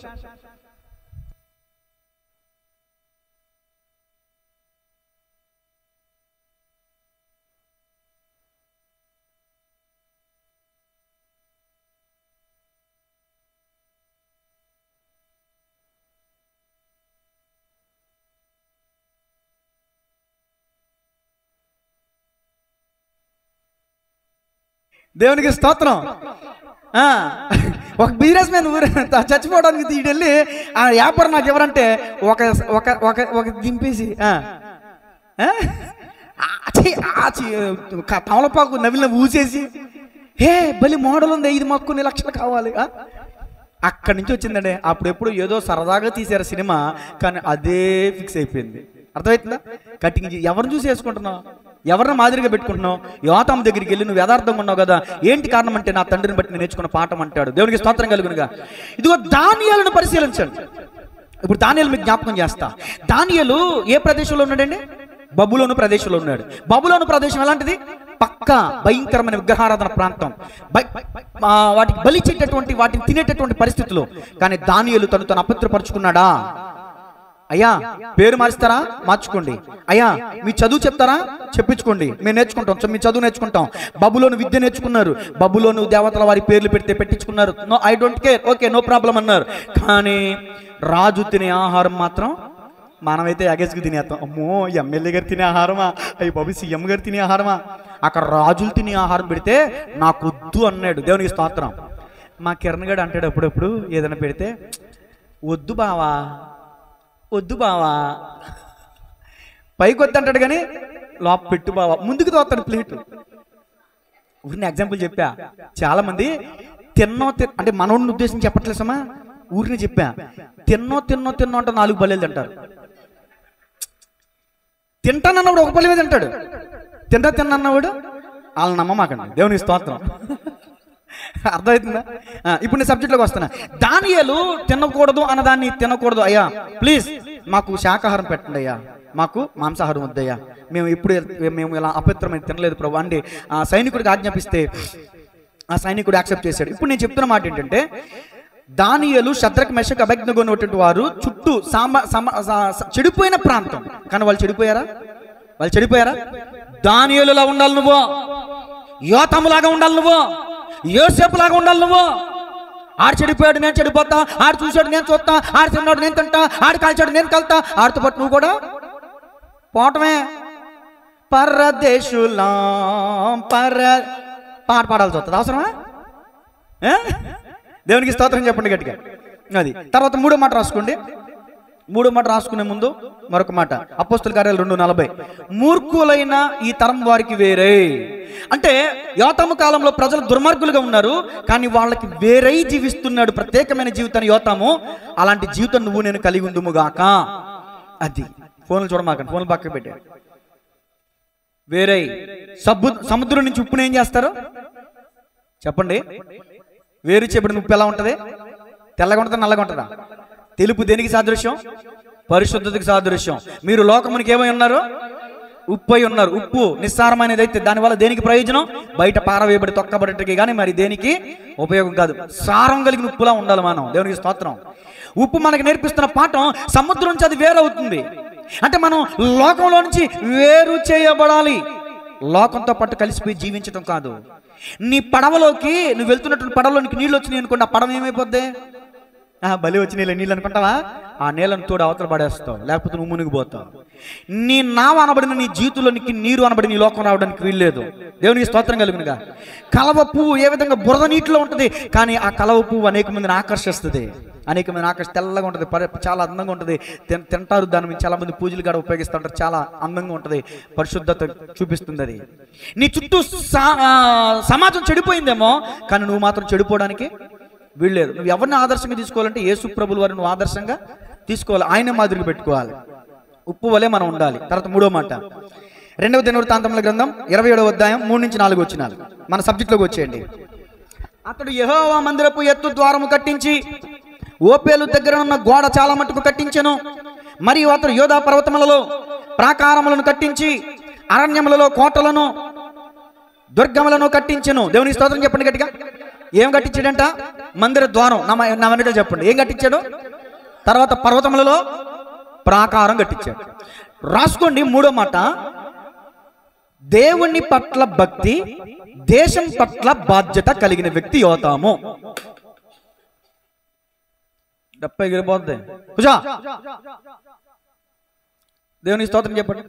దేవునికి స్తోత్రం. ఒక బిజినెస్ మ్యాన్ చచ్చిపోవడానికి వీడు వెళ్ళి ఆ వ్యాపారం నాకు ఎవరంటే ఒక దింపేసి తమలపాకు నవ్విన ఊసేసి, హే బలి మోడల్ ఉంది, ఇది మాకు కొన్ని లక్షలు కావాలి. అక్కడి నుంచి వచ్చిందండి. అప్పుడెప్పుడు ఏదో సరదాగా తీసారు సినిమా, కానీ అదే ఫిక్స్ అయిపోయింది. అర్థమవుతుందా? కటింగ్ ఎవరిని చూసి వేసుకుంటున్నావు, ఎవరిని మాదిరిగా పెట్టుకుంటున్నావు? యోతాము దగ్గరికి వెళ్ళి నువ్వు యథార్థంగా ఉన్నావు కదా, ఏంటి కారణం అంటే నా తండ్రిని బట్టి నేను నేర్చుకున్న పాఠం అంటాడు. దేవునికి స్తోత్రం కలుగునుగా. ఇదిగో దానియేలును పరిశీలించండి. ఇప్పుడు దానియేలు మీకు జ్ఞాపకం చేస్తా. దానియేలు ఏ ప్రదేశంలో ఉన్నాడండి? బబులోను ప్రదేశంలో ఉన్నాడు. బబులోను ప్రదేశం ఎలాంటిది? పక్క భయంకరమైన విగ్రహారాధన ప్రాంతం, వాటికి బలిచేటటువంటి, వాటిని తినేటటువంటి పరిస్థితులు. కానీ దానియేలు తను అపవిత్రపరుచుకున్నాడా? అయ్యా పేరు మారుస్తారా, మార్చుకోండి. అయ్యా మీ చదువు చెప్తారా, చెప్పించుకోండి, మేము నేర్చుకుంటాం, మీ చదువు నేర్చుకుంటాం. బబులోను విద్య నేర్చుకున్నారు, బబులోను దేవతల వారి పేర్లు పెడితే పెట్టించుకున్నారు. No, I don't care, okay, no problem అన్నారు. కానీ రాజు తినే ఆహారం మాత్రం మనమైతే ఎగేసుకు తినేస్తాం. అమ్మో, ఎమ్మెల్యే గారు తినే ఆహారమా, అయ్యి బాబు సీఎం గారు తినే ఆహారమా. అక్కడ రాజులు తినే ఆహారం పెడితే నాకు వద్దు అన్నాడు. దేవునికి స్తోత్రం. మా కిరణ్ గారు అంటాడు అప్పుడప్పుడు ఏదైనా పెడితే, వద్దు బావా, వద్దు బావా, పైకి వద్దు అంటాడు కానీ లోప పెట్టు బావా, ముందుకు తోస్తాడు ప్లేటు. ఊరిని ఎగ్జాంపుల్ చెప్పా. చాలా మంది అంటే మనోడిని ఉద్దేశం చెప్పట్లేసమ్మా, ఊరిని చెప్పా. తిన్నో అంటే 4 బల్లెలు తింటారు. తింటానన్నవాడు ఒక పల్లె మీద తింటాడు, తిన్నవాడు వాళ్ళని నమ్మమాకండి. దేవునికి స్తోత్రం. అర్థమవుతుందా? ఇప్పుడు నేను సబ్జెక్ట్లోకి వస్తున్నా. దానియేలు తినకూడదు అన్నదాన్ని తినకూడదు. అయ్యా ప్లీజ్ మాకు శాకాహారం పెట్టండి అయ్యా, మాకు మాంసాహారం వద్దయ్యా, మేము ఇలా అపవిత్రమైన తినలేదు ప్రభు అంటే ఆ సైనికుడికి ఆజ్ఞాపిస్తే ఆ సైనికుడు యాక్సెప్ట్ చేశాడు. ఇప్పుడు నేను చెప్తున్న మాట ఏంటంటే, దానియేలు, షద్రక్, మెషక్, అబేద్నెగో అనేటువంటి వారు చుట్టూ చెడిపోయిన ప్రాంతం, కానీ వాళ్ళు చెడిపోయారా? దానియేలులా ఉండాలి నువ్వు, యోతాములాగా ఉండాలి నువ్వు, యోసేపులాగా ఉండాలి నువ్వు. ఆడు చెడిపోయాడు, నేను చెడిపోతా, ఆడు చూశాడు, నేను చూస్తా, ఆడు తిన్నాడు, నేను తింటా, ఆడు కాల్చాడు, నేను కలుతా, ఆడితో పాటు నువ్వు కూడా పోవటమే. పరదేశులా పాట పాడాల్సి వస్తుంది, అవసరమా? దేవునికి స్తోత్రం చెప్పండి గట్టిగా. అది తర్వాత 3వ మాట రాసుకోండి. 3వ మాట రాసుకునే ముందు మరొక మాట, అపోస్తల కార్యాలు 2:40. మూర్ఖులైన ఈ తరం వారికి వేరే. అంటే యోతాము కాలంలో ప్రజలు దుర్మార్గులుగా ఉన్నారు, కానీ వాళ్ళకి వేరై జీవిస్తున్నాడు ప్రత్యేకమైన జీవితాన్ని యోతాము. అలాంటి జీవితం నువ్వు నేను కలిగి ఉందుముగాక. అది ఫోన్లు చూడమాకండి, ఫోన్లు పక్కకు పెట్టారు. వేరే సముద్రం నుంచి ఉప్పుని ఏం చేస్తారు చెప్పండి? వేరు చేయబడిన ఉప్పు ఎలా ఉంటుంది? తెల్లగా ఉంటుందా, నల్లగా ఉంటుందా? తెలుపు దేనికి సాదృశ్యం? పరిశుద్ధతకి సాదృశ్యం. మీరు లోకమునికి ఏమై ఉన్నారు? ఉప్పు అయి ఉన్నారు. ఉప్పు నిస్సారమైనది అయితే దానివల్ల దేనికి ప్రయోజనం? బయట పారవేయబడి తొక్కబడటకి కానీ మరి దేనికి ఉపయోగం కాదు. సారం కలిగిన ఉప్పులా ఉండాలి మనం. దేవునికి స్తోత్రం. ఉప్పు మనకి నేర్పిస్తున్న పాఠం, సముద్రం నుంచి అది వేరవుతుంది. అంటే మనం లోకంలో నుంచి వేరు చేయబడాలి, లోకంతో పాటు కలిసిపోయి జీవించడం కాదు. నీ పడవలోకి నువ్వు వెళ్తున్నటువంటి పడవలోనికి నీళ్ళు వచ్చినాయి అనుకోండి, ఆ పడవ ఏమైపోద్ది? బలి వచ్చి నీళ్ళు అనుకుంటావా? ఆ నీళ్ళను తోడు అవతల పడేస్తావు, లేకపోతే నువ్వు మునిగిపోతావు. నీ నావ అనబడిన నీ జీవితంలోనికి నీరు అనబడి నీ లోకం రావడానికి వీల్లేదు. దేవునికి స్తోత్రం కలుగునుగా. కలవ పువ్వు ఏ విధంగా బురద నీటిలో ఉంటుంది, కానీ ఆ కలవ పువ్వు అనేక మందిని ఆకర్షిస్తుంది. తెల్లగా ఉంటుంది, చాలా అందంగా ఉంటుంది, తింటారు దాని. చాలా మంది పూజలు కూడా ఉపయోగిస్తుంటారు, చాలా అందంగా ఉంటుంది, పరిశుద్ధత చూపిస్తుంది. అది నీ చుట్టూ సమాజం చెడిపోయిందేమో, కానీ నువ్వు మాత్రం చెడిపోవడానికి వీళ్ళలేదు. నువ్వు ఎవరిని ఆదర్శంగా తీసుకోవాలంటే యేసు ప్రభుల వారిని నువ్వు ఆదర్శంగా తీసుకోవాలి, ఆయన మాదిరిగా పెట్టుకోవాలి. ఉప్పు వలె మనం ఉండాలి. తర్వాత 3వ మాట, 2వ దినవృత్తాంతముల గ్రంథం 27వ అధ్యాయం 3-4 వచనాలు. మన సబ్జెక్ట్లోకి వచ్చేయండి. అతడు యెహోవా మందిరపు ఎత్తు ద్వారము కట్టించి ఓపేలు దగ్గర ఉన్న గోడ చాలా మట్టుకు కట్టించెను. మరియు అతడు యోధా పర్వతములలో ప్రాకారములను కట్టించి అరణ్యములలో కోటలను దుర్గములను కట్టించెను. దేవునికి స్తోత్రం చెప్పండి గట్టిగా. ఏం కట్టించాడంట? మందిర ద్వారం. నా వెనక చెప్పండి ఏం కట్టించాడు? తర్వాత పర్వతములలో ప్రాకారం కట్టించాడు. రాసుకోండి. 3వ మాట, దేవుని పట్ల భక్తి, దేశం పట్ల బాధ్యత కలిగిన వ్యక్తి యోతాము. ఎగిరిపోద్ది కుజా. దేవుని స్తోత్రం చెప్పండి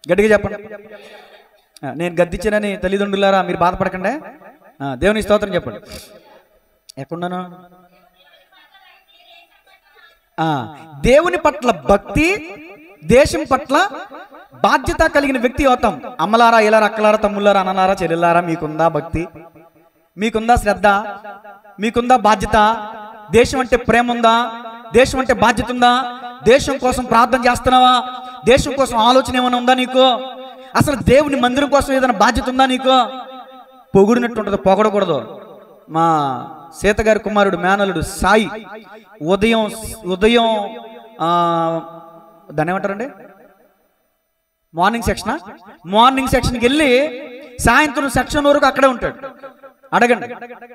గట్టిగా చెప్పండి. నేను గద్దించానని తల్లిదండ్రులారా మీరు బాధపడకండి. దేవుని స్తోత్రం చెప్పండి. ఎక్కడున్నాను? దేవుని పట్ల భక్తి, దేశం పట్ల బాధ్యత కలిగిన వ్యక్తి అవుతాం. అమ్మలారా, ఇలారా, అక్కలారా, తమ్ముళ్ళారా, అన్నలారా, చెల్లెలారా, మీకుందా భక్తి? మీకుందా శ్రద్ధ? మీకుందా బాధ్యత? దేశం అంటే ప్రేమ ఉందా? దేశం అంటే బాధ్యత ఉందా? దేశం కోసం ప్రార్థన చేస్తున్నావా? దేశం కోసం ఆలోచన ఏమైనా ఉందా నీకు? అసలు దేవుని మందిరం కోసం ఏదైనా బాధ్యత ఉందా నీకు? పొగుడినట్టు ఉంటుంది, పొగడకూడదు. మా సీతగారి కుమారుడు మేనలుడు సాయి ఉదయం దాన్ని ఏమంటారండి, మార్నింగ్ సెక్షన్కి వెళ్ళి సాయంత్రం సెక్షన్ వరకు అక్కడే ఉంటాడు. అడగండి,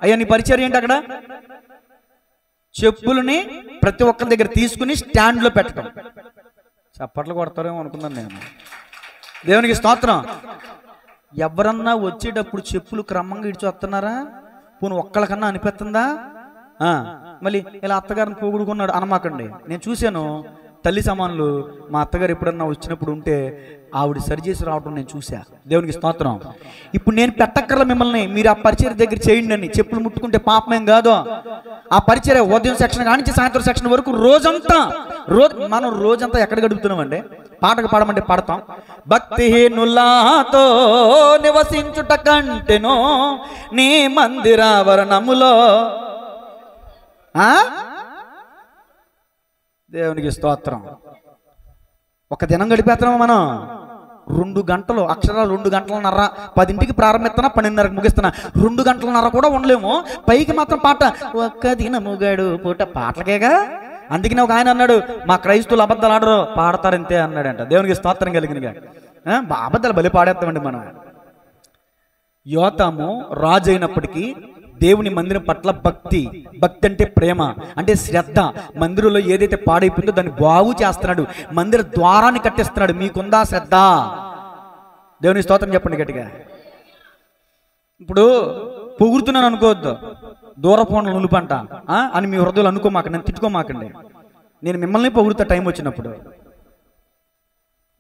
అయ్యా నీ పరిచయం ఏంటి అక్కడ? చెప్పులని ప్రతి ఒక్కరి దగ్గర తీసుకుని స్టాండ్లో పెట్టడం. చప్పట్లు కొడతారేమో అనుకున్నాను నేను. దేవునికి స్తోత్రం. ఎవరన్నా వచ్చేటప్పుడు చెప్పులు క్రమంగా ఇడిచి వస్తున్నారా? పోనీ ఒక్కళ్ళకన్నా అనిపిస్తుందా? మళ్ళీ ఇలా అత్తగారిని పోగొడుకున్నాడు అనమాకండి. నేను చూశాను తల్లి సమానులు, మా అత్తగారు ఎప్పుడన్నా వచ్చినప్పుడు ఉంటే ఆవిడ సరిచేసి రావడం నేను చూసా. దేవునికి స్తోత్రం. ఇప్పుడు నేను పెట్టక్కర్ల మిమ్మల్ని, మీరు ఆ పరిచర్య దగ్గర చేయండి అని. చెప్పులు ముట్టుకుంటే పాపమేం కాదు. ఆ పరిచర్య ఉదయం సెక్షన్ కానించి సాయంత్రం సెక్షన్ వరకు రోజంతా మనం రోజంతా ఎక్కడ గడుపుతున్నామండి? పాటకు పాడమంటే పాడతాం. భక్తిహీనులాతో నివసించుట కంటెనో నీ మందిరావరణములో. దేవునికి స్తోత్రం. ఒక దినం గడిపేస్తున్నాం మనం. 2 గంటలు, అక్షరాలు 2 గంటలన్నర. 10ంటికి ప్రారంభిస్తున్నా, 12:30కి ముగిస్తున్నా. 2 గంటలన్నర కూడా ఉండలేము. పైకి మాత్రం పాట, ఒక్క దినము గడుపుట పాటలకేగా. అందుకనే ఒక ఆయన అన్నాడు, మా క్రైస్తువులు అబద్ధాలు ఆడరు, పాడతారంతే అన్నాడంట. దేవునికి స్తోత్రం కలిగినగా. అబద్ధాలు బలి పాడేస్తామండి మనం. యోతాము రాజు అయినప్పటికీ దేవుని మందిరం పట్ల భక్తి అంటే ప్రేమ, అంటే శ్రద్ధ. మందిరంలో ఏదైతే పాడైపోయిందో దాన్ని బాగు చేస్తున్నాడు, మందిర ద్వారాన్ని కట్టిస్తున్నాడు. మీకుందా శ్రద్ధ? దేవుని స్తోత్రం చెప్పండి గట్టిగా. ఇప్పుడు పొగుడుతున్నాను అనుకోవద్దు, దూరపోండ్ల నులుపంట అని మీ హృదయాలు అనుకోమాక, నన్ను తిట్టుకోమాకండి. నేను మిమ్మల్ని పొగుడుతా టైం వచ్చినప్పుడు.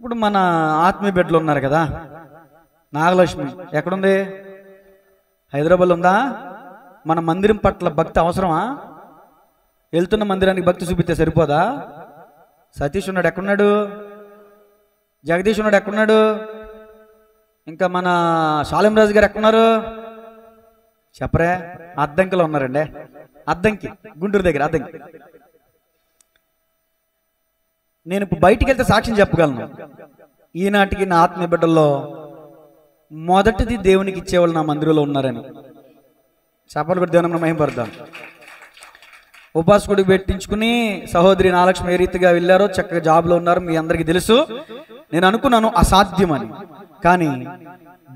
ఇప్పుడు మన ఆత్మీయ బిడ్డలు ఉన్నారు కదా, నాగలక్ష్మి ఎక్కడుంది? హైదరాబాద్లో ఉందా? మన మందిరం పట్ల భక్తి అవసరమా? వెళ్తున్న మందిరానికి భక్తి చూపిస్తే సరిపోదా? సతీష్ ఉన్నాడు, ఎక్కడున్నాడు? జగదీష్ ఉన్నాడు, ఎక్కడున్నాడు? ఇంకా మన శాలిం రాజు గారు ఎక్కడున్నారు? చెప్పరే. అద్దంకిలో ఉన్నారండి. అద్దంకి, గుంటూరు దగ్గర అద్దంకి. నేను ఇప్పుడు బయటికి వెళ్తే సాక్ష్యం చెప్పగలను. ఈనాటికి నా ఆత్మీయ బిడ్డల్లో మొదటిది దేవునికి ఇచ్చేవాళ్ళు నా మందిరంలో ఉన్నారని. చేపలు కూడా దేవుని మహిమపడదాం. ఉపాసకుడికి పెట్టించుకుని సహోదరి నాగలక్ష్మి ఏ రీతిగా వెళ్ళారో, చక్కగా జాబ్లో ఉన్నారు, మీ అందరికీ తెలుసు. నేను అనుకున్నాను అసాధ్యమని. కానీ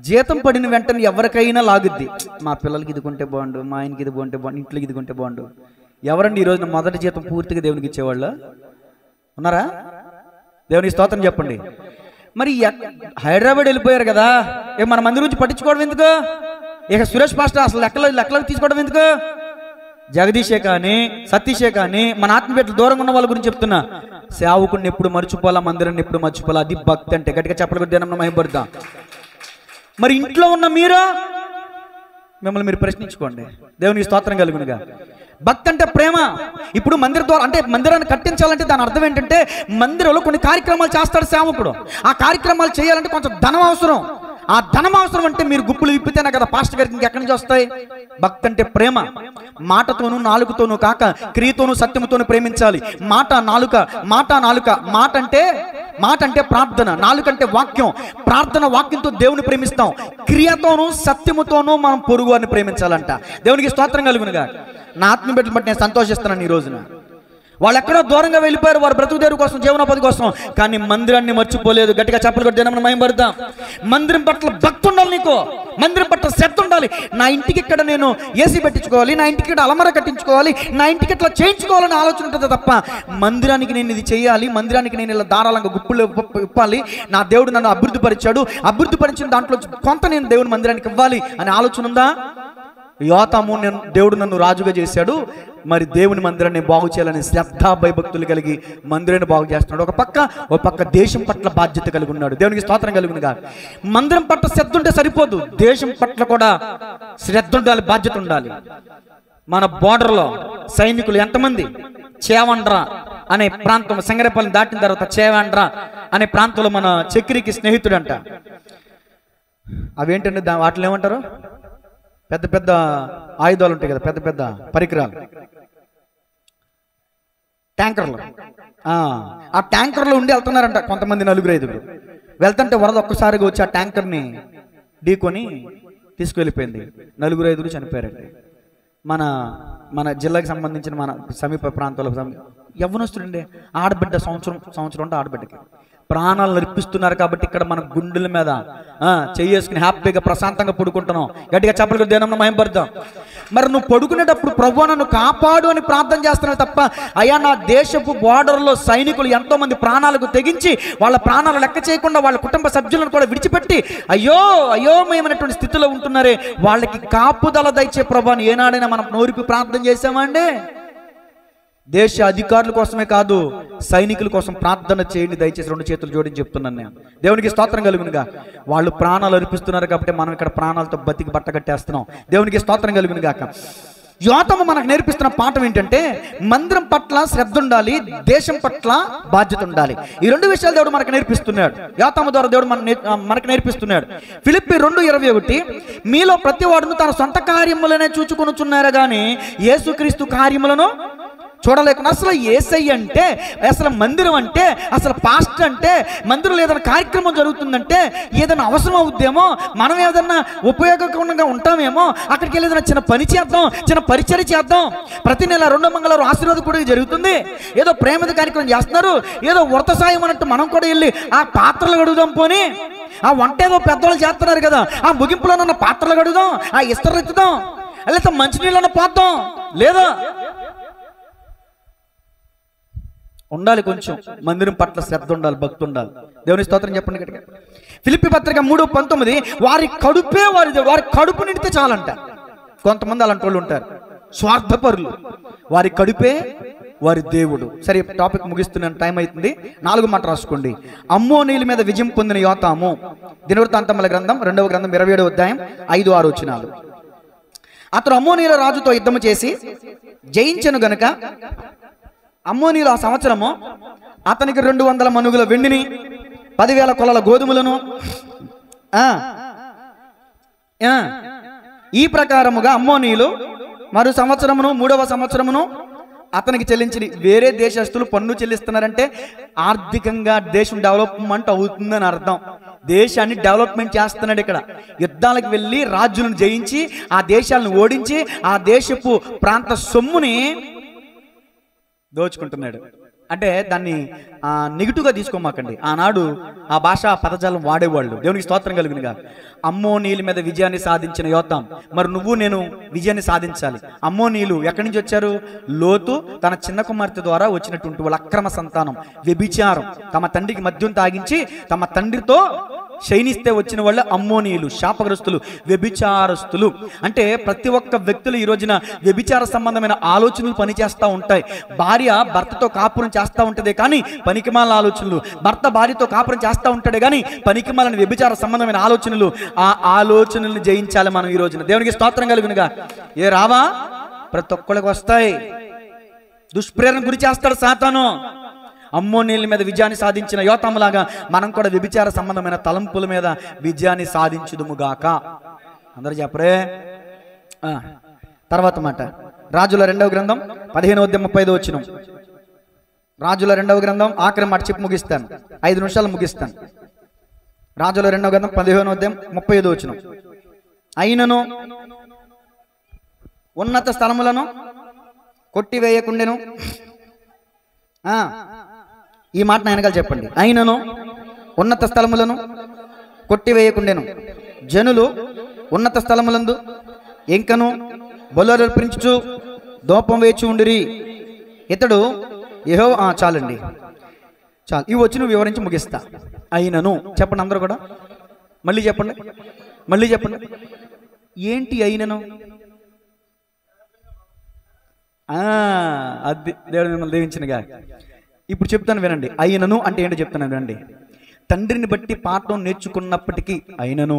జీతం పడిన వెంటనే ఎవరికైనా లాగుద్ది. మా పిల్లలకి ఇది కొంటే బాగుండు, మా ఆయనకి ఇది కొంటే బాగుండు, ఇంట్లోకి ఇది కొంటే బాగుండు. ఎవరండి ఈరోజు మొదటి జీతం పూర్తిగా దేవునికి ఇచ్చేవాళ్ళు ఉన్నారా? దేవునికి స్తోత్రం చెప్పండి. మరి హైదరాబాద్ వెళ్ళిపోయారు కదా, ఇక మన మంది గురించి పట్టించుకోవడం ఎందుకు? ఇక సురేష్ పాస్టర్ అసలు లెక్కలకు తీసుకోవడం ఎందుకు? జగదీషే కానీ సతీషే కానీ మన ఆత్మీయతలు దూరంగా ఉన్న వాళ్ళ గురించి చెప్తున్నా. సేవకుడిని ఎప్పుడు మర్చిపోవాలా, మందిరాన్ని ఎప్పుడు మర్చిపోవాలా. అది భక్తి అంటే. గట్టిగా చెప్పలు కూడా దేవుని మహిమపడదాం. మరి ఇంట్లో ఉన్న మీరు మిమ్మల్ని మీరు ప్రశ్నించుకోండి. దేవునికి స్తోత్రం కలుగునుగా. భక్తి అంటే ప్రేమ. ఇప్పుడు మందిర ద్వారా అంటే మందిరాన్ని కట్టించాలంటే దాని అర్థం ఏంటంటే, మందిరంలో కొన్ని కార్యక్రమాలు చేస్తాడు సేవకుడు. ఆ కార్యక్రమాలు చేయాలంటే కొంచెం ధనం అవసరం. ఆ ధనం అవసరం అంటే మీరు గుప్పులు విప్పితేనే కదా పాస్టర్ గారికి ఇంకెక్కడి నుంచి వస్తాయి. భక్తి అంటే ప్రేమ. మాటతోనూ నాలుకతోనూ కాక క్రియతోనూ సత్యముతోనూ ప్రేమించాలి. మాట నాలుక. మాట అంటే ప్రార్థన, నాలుకంటే వాక్యం. ప్రార్థన వాక్యంతో దేవుని ప్రేమిస్తాం, క్రియతోనూ సత్యముతోనూ మనం పొరుగు వారిని ప్రేమించాలంట. దేవునికి స్తోత్రం కలుగునుగా. నా ఆత్మ బిడ్డలు బట్టి నేను సంతోషిస్తున్నాను ఈ రోజున. వాళ్ళు ఎక్కడో దూరంగా వెళ్ళిపోయారు, వారు బ్రతుకుదేరు కోసం, జీవనోపాధి కోసం, కానీ మందిరాన్ని మర్చిపోలేదు. గట్టిగా చెప్పలు కొట్టి దేవుని మహిమపడదాం. మందిరం పట్ల భక్తి ఉండాలి నీకు, మందిరం పట్ల శ్రద్ధ ఉండాలి. నా ఇంటికి ఇక్కడ నేను ఏసీ పెట్టించుకోవాలి, నా ఇంటికి ఇక్కడ అలమర కట్టించుకోవాలి, నా ఇంటికి ఇట్లా చేయించుకోవాలని ఆలోచన ఉంటుంది తప్ప, మందిరానికి నేను ఇది చేయాలి, మందిరానికి నేను ఇలా ధారాళంగా గుప్పులు ఇప్పాలి, నా దేవుడు నన్ను అభివృద్ధి పరిచాడు, అభివృద్ధి పరిచిన దాంట్లో కొంత నేను దేవుని మందిరానికి ఇవ్వాలి అనే ఆలోచన ఉందా? యోతాము, దేవుడు నన్ను రాజుగా చేశాడు, మరి దేవుని మందిరాన్ని బాగు చేయాలని శ్రద్ధా భయభక్తులు కలిగి మందిరాన్ని బాగు చేస్తున్నాడు. ఒక పక్క దేశం పట్ల బాధ్యత కలిగి ఉన్నాడు. దేవునికి స్తోత్రం కలుగునుగా. మందిరం పట్ల శ్రద్ధ ఉంటే సరిపోదు, దేశం పట్ల కూడా శ్రద్ధ ఉండాలి, బాధ్యత ఉండాలి. మన బోర్డర్లో సైనికులు ఎంతమంది? చేవండ్ర అనే ప్రాంతం, సంగరేపల్లిని దాటిన తర్వాత చేవండ్ర అనే ప్రాంతంలో మన చక్రికి స్నేహితుడు అంట. అవేంటండి, వాటిని ఏమంటారు? పెద్ద పెద్ద ఆయుధాలు ఉంటాయి కదా, పెద్ద పెద్ద పరికరాలు, ట్యాంకర్లు. ఆ ట్యాంకర్లో ఉండి వెళ్తున్నారంట కొంతమంది, 4-5. వెళ్తుంటే వరద ఒక్కసారిగా వచ్చి ఆ ట్యాంకర్ని ఢీకొని తీసుకువెళ్ళిపోయింది. 4-5 చనిపోయారండి. మన జిల్లాకి సంబంధించిన మన సమీప ప్రాంతాల్లో యవ్వనస్తుడండి, ఆడబిడ్డ, సంవత్సరం ఉంటే ఆడబిడ్డకి ప్రాణాలను అర్పిస్తున్నారు కాబట్టి ఇక్కడ మన గుండెల మీద చేసుకుని హ్యాపీగా ప్రశాంతంగా పడుకుంటున్నాం. గట్టిగా చెప్పలు దేనమ్మ మహింపడతాం. మరి నువ్వు పడుకునేటప్పుడు ప్రభువా నన్ను కాపాడు అని ప్రార్థన చేస్తున్నావు తప్ప, అయ్యా నా దేశపు బోర్డర్లో సైనికులు ఎంతో మంది ప్రాణాలకు తెగించి వాళ్ళ ప్రాణాలు లెక్క చేయకుండా వాళ్ళ కుటుంబ సభ్యులను కూడా విడిచిపెట్టి అయోమయమైనటువంటి స్థితిలో ఉంటున్నారే, వాళ్ళకి కాపుదల దయచే ప్రభువాని ఏనాడైనా మనం నోరిపి ప్రార్థన చేసామండి? దేశ అధికారుల కోసమే కాదు, సైనికుల కోసం ప్రార్థన చేయండి దయచేసి. 2 చేతులు జోడించి చెప్తున్నాను నేను. దేవునికి స్తోత్రం కలుగునుగా. వాళ్ళు ప్రాణాలు అర్పిస్తున్నారు కాబట్టి మనం ఇక్కడ ప్రాణాలతో బతికి బట్టగట్టేస్తున్నాం. దేవునికి స్తోత్రం కలుగునుగాక. యోతాము మనకు నేర్పిస్తున్న పాఠం ఏంటంటే, మందిరం పట్ల శ్రద్ధ ఉండాలి, దేశం పట్ల బాధ్యత ఉండాలి. ఈ 2 విషయాలు దేవుడు మనకు నేర్పిస్తున్నాడు. యోతాము ద్వారా దేవుడు మనకు నేర్పిస్తున్నాడు. ఫిలిప్పీ 2:21 మీలో ప్రతి వాడును తన సొంత కార్యములనే చూచుకొనుచున్నారు కానీ యేసుక్రీస్తు కార్యములను చూడలేకుండా. అసలు యేసయ్య అంటే, అసలు మందిరం అంటే, అసలు పాస్టర్ అంటే, మందిరంలో ఏదైనా కార్యక్రమం జరుగుతుందంటే ఏదైనా అవసరం అవుద్దేమో, మనం ఏదన్నా ఉపయోగకరంగా ఉంటామేమో, అక్కడికి వెళ్ళి ఏదైనా చిన్న పని చేద్దాం, చిన్న పరిచర్య చేద్దాం. ప్రతి నెల 2వ మంగళవారం ఆశీర్వాదం కూడా జరుగుతుంది. ఏదో ప్రేమద కార్యక్రమం చేస్తున్నారు, ఏదో వ్రత సాయం అన్నట్టు మనం కూడా వెళ్ళి ఆ పాత్రలు కడుగుదాం. పోనీ ఆ వంట ఏదో పెద్దవాళ్ళు చేస్తున్నారు కదా, ఆ ముగింపులోనన్న పాత్రలు కడుగుదాం, ఆ ఇస్తరు ఎత్తుదాం, లేకపోతే మంచినీళ్ళన్న పోద్దాం. లేదా ఉండాలి, కొంచెం మందిరం పట్ల శ్రద్ధ ఉండాలి, భక్తి ఉండాలి. దేవుని స్తోత్రం చెప్పండి గట్టిగా. ఫిలిప్పీ పత్రిక 3:19 వారి కడుపే వారి కడుపు నిండితే చాలంట. కొంతమంది అలాంటి వాళ్ళు ఉంటారు, స్వార్థపరులు. వారి కడుపే వారి దేవుడు. సరే, టాపిక్ ముగిస్తున్నాను, టైం అవుతుంది. 4 మాట రాసుకోండి. అమ్మోనీయుల మీద విజయం పొందిన యోతాము. దినవృత్తాంతముల గ్రంథం 2వ గ్రంథం 27వ అధ్యాయం 5-6 వచనాలు. అతడు అమ్మోనీయుల రాజుతో యుద్ధము చేసి జయించెను గనుక అమ్మోనీయులు ఆ సంవత్సరము అతనికి 200 మనుగుల వెండిని, 10,000 కొలల గోధుమలను ఈ ప్రకారముగా అమ్మోనీయులు మరో సంవత్సరమును 3వ సంవత్సరమును అతనికి చెల్లించి. వేరే దేశస్తులు పన్ను చెల్లిస్తున్నారంటే ఆర్థికంగా దేశం డెవలప్మెంట్ అవుతుందని అర్థం. దేశాన్ని డెవలప్మెంట్ చేస్తున్నాడు. ఇక్కడ యుద్ధాలకు వెళ్ళి రాజులను జయించి ఆ దేశాలను ఓడించి ఆ దేశపు ప్రాంత సొమ్ముని దోచుకుంటున్నాడు. అంటే దాన్ని నెగిటివ్గా తీసుకోమాకండి. ఆనాడు ఆ భాషా పదజాలం వాడేవాళ్ళు. దేవునికి స్తోత్రం కలుగునుగా. అమ్మోనీయుల మీద విజయాన్ని సాధించిన యోతాం. మరి నువ్వు నేను విజయాన్ని సాధించాలి. అమ్మోనీయులు ఎక్కడి నుంచి వచ్చారు? లోతు తన చిన్న కుమార్తె ద్వారా వచ్చినటువంటి వాళ్ళ అక్రమ సంతానం, వ్యభిచారం. తమ తండ్రికి మద్యం తాగించి తమ తండ్రితో శయనిస్తే వచ్చిన వాళ్ళు అమ్మోనీయులు, శాపగ్రస్తులు, వ్యభిచారస్తులు. అంటే ప్రతి ఒక్క వ్యక్తులు ఈ రోజున వ్యభిచార సంబంధమైన ఆలోచనలు పనిచేస్తూ ఉంటాయి. భార్య భర్తతో కాపురం చేస్తూ ఉంటుంది కానీ పనికిమాల ఆలోచనలు, భర్త భార్యతో కాపురం చేస్తూ ఉంటాడే కానీ పనికిమాలని వ్యభిచార సంబంధమైన ఆలోచనలు. ఆ ఆలోచనలను జయించాలి మనం ఈ రోజున. దేవునికి స్తోత్రం కలుగునుగా. ఏ రావా? ప్రతి ఒక్కళ్ళకి వస్తాయి. దుష్ప్రేరణ గురి చేస్తాడు సాతాను. అమ్మోనీయుల మీద విజయాన్ని సాధించిన యోతాములాగా మనం కూడా వ్యభిచార సంబంధమైన తలంపుల మీద విజయాన్ని సాధించుదుముగాక. అందరూ చెప్పరే. తర్వాత మాట రాజుల 2వ గ్రంథం 15వ అధ్యాయం 35వ వచనం. రాజుల 2వ గ్రంథం ఆఖరి మాట చెప్పి ముగిస్తాను, 5 నిమిషాలు ముగిస్తాను. రాజుల 2వ గ్రంథం 15వ అధ్యాయం 35వ వచనం. అయినను ఉన్నత స్థలములను కొట్టివేయకుండెను. ఈ మాట వెనకాల చెప్పండి. అయినను ఉన్నత స్థలములను కొట్టివేయకుండెను. జనులు ఉన్నత స్థలములందు ఇంకను బలులర్పించుచు దూపం వేచి ఉండిరి. ఇతడు చాలండి, చాలు. ఇవి వచ్చి నువ్వు వివరించి ముగిస్తా. అయినను చెప్పండి అందరూ కూడా. మళ్ళీ చెప్పండి. ఏంటి అయినను? అది దేవుడు మిమ్మల్ని దీవించినగా. ఇప్పుడు చెప్తాను వినండి. అయినను అంటే ఏంటో చెప్తాను వినండి. తండ్రిని బట్టి పాఠం నేర్చుకున్నప్పటికీ అయినను,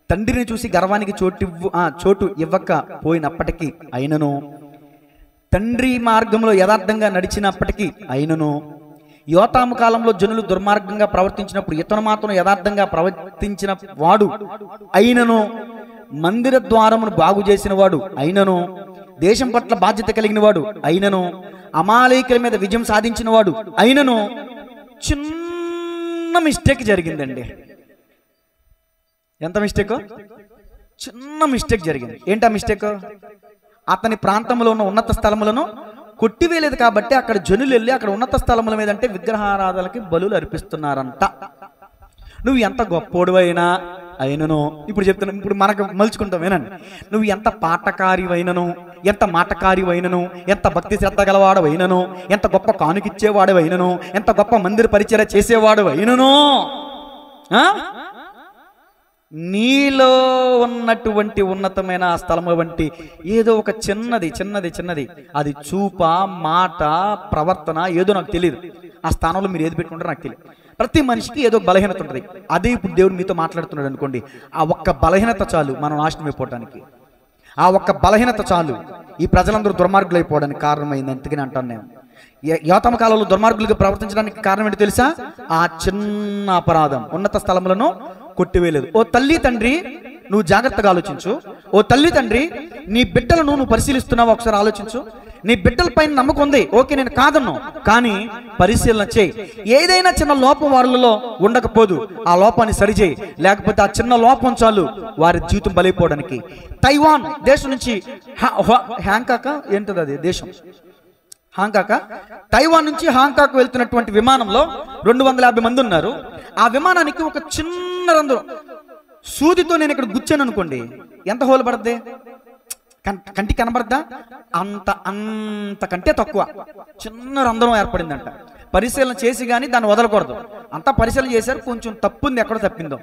తండ్రిని చూసి గర్వానికి చోటు ఇవ్వకపోయినప్పటికీ అయినను, తండ్రి మార్గంలో యథార్థంగా నడిచినప్పటికీ అయినను, యోతాము కాలంలో జనులు దుర్మార్గంగా ప్రవర్తించినప్పుడు ఇతను మాత్రం యథార్థంగా ప్రవర్తించిన వాడు అయినను, మందిర ద్వారమును బాగు చేసిన వాడు అయినను, దేశం పట్ల బాధ్యత కలిగిన వాడు అయినను, అమాలేకుల మీద విజయం సాధించిన వాడు అయినను, చిన్న మిస్టేక్ జరిగిందండి. ఎంత మిస్టేక్? చిన్న మిస్టేక్ జరిగింది. ఏంటా మిస్టేక్? అతని ప్రాంతంలో ఉన్న ఉన్నత స్థలములను కొట్టివేయలేదు కాబట్టి అక్కడ జనులు వెళ్ళి అక్కడ ఉన్నత స్థలముల మీద అంటే విగ్రహారాధనలకి బలులు అర్పిస్తున్నారంట. నువ్వు ఎంత గొప్పోడువైనా అయినను, ఇప్పుడు చెప్తున్నా, ఇప్పుడు మనకు మలుచుకుంటాం వినండి. నువ్వు ఎంత పాటకారివైనను, ఎంత మాటకారివైనను, ఎంత భక్తి శ్రద్ధ గలవాడవైనను, ఎంత గొప్ప కానుకిచ్చేవాడవైనను, ఎంత గొప్ప మందిర పరిచర్య చేసేవాడవైనను, నీలో ఉన్నటువంటి ఉన్నతమైన ఆ స్థలము వంటి ఏదో ఒక చిన్నది చిన్నది చిన్నది అది చూప, మాట, ప్రవర్తన ఏదో నాకు తెలియదు. ఆ స్థానంలో మీరు ఏది పెట్టుకుంటారో నాకు తెలియదు. ప్రతి మనిషికి ఏదో బలహీనత ఉంటుంది. అదే ఇప్పుడు దేవుడు మీతో మాట్లాడుతున్నాడు అనుకోండి, ఆ ఒక్క బలహీనత చాలు మనం నాశనం అయిపోవటానికి. ఆ ఒక్క బలహీనత చాలు ఈ ప్రజలందరూ దుర్మార్గులు అయిపోవడానికి కారణమైంది. అందుకని అంటాను నేను, యోతమ కాలంలో దుర్మార్గులుగా ప్రవర్తించడానికి కారణం ఏంటో తెలుసా? ఆ చిన్న అపరాధం ఉన్నత స్థలములను కొట్టివేయలేదు. ఓ తల్లి తండ్రి, నువ్వు జాగ్రత్తగా ఆలోచించు. ఓ తల్లి తండ్రి, నీ బిడ్డలను నువ్వు పరిశీలిస్తున్నావు, ఒకసారి ఆలోచించు. నీ బిడ్డల పైన నమ్మకం ఉంది, ఓకే, నేను కాదన్ను, కానీ పరిశీలన చేయి. ఏదైనా చిన్న లోపం వారిలో ఉండకపోదు, ఆ లోపాన్ని సరిచేయి. లేకపోతే ఆ చిన్న లోపం చాలు వారి జీవితం బలైపోవడానికి. తైవాన్ దేశం నుంచి హ్యాంకాక ఏంటది అది దేశం, హాంకాక, తైవాన్ నుంచి హాంకాక్ వెళ్తున్నటువంటి విమానంలో 250 మంది ఉన్నారు. ఆ విమానానికి ఒక చిన్న రంధ్రం, సూదితో నేను ఇక్కడ గుచ్చాను అనుకోండి, ఎంత హోల్ పడుద్ది? కంటికి కనబడద్దా? అంతకంటే తక్కువ చిన్న రంధ్రం ఏర్పడిందంట. పరిశీలన చేసి కానీ దాన్ని వదలకూడదు. అంతా పరిశీలన చేశారు, కొంచెం తప్పుంది, ఎక్కడో తప్పిందో.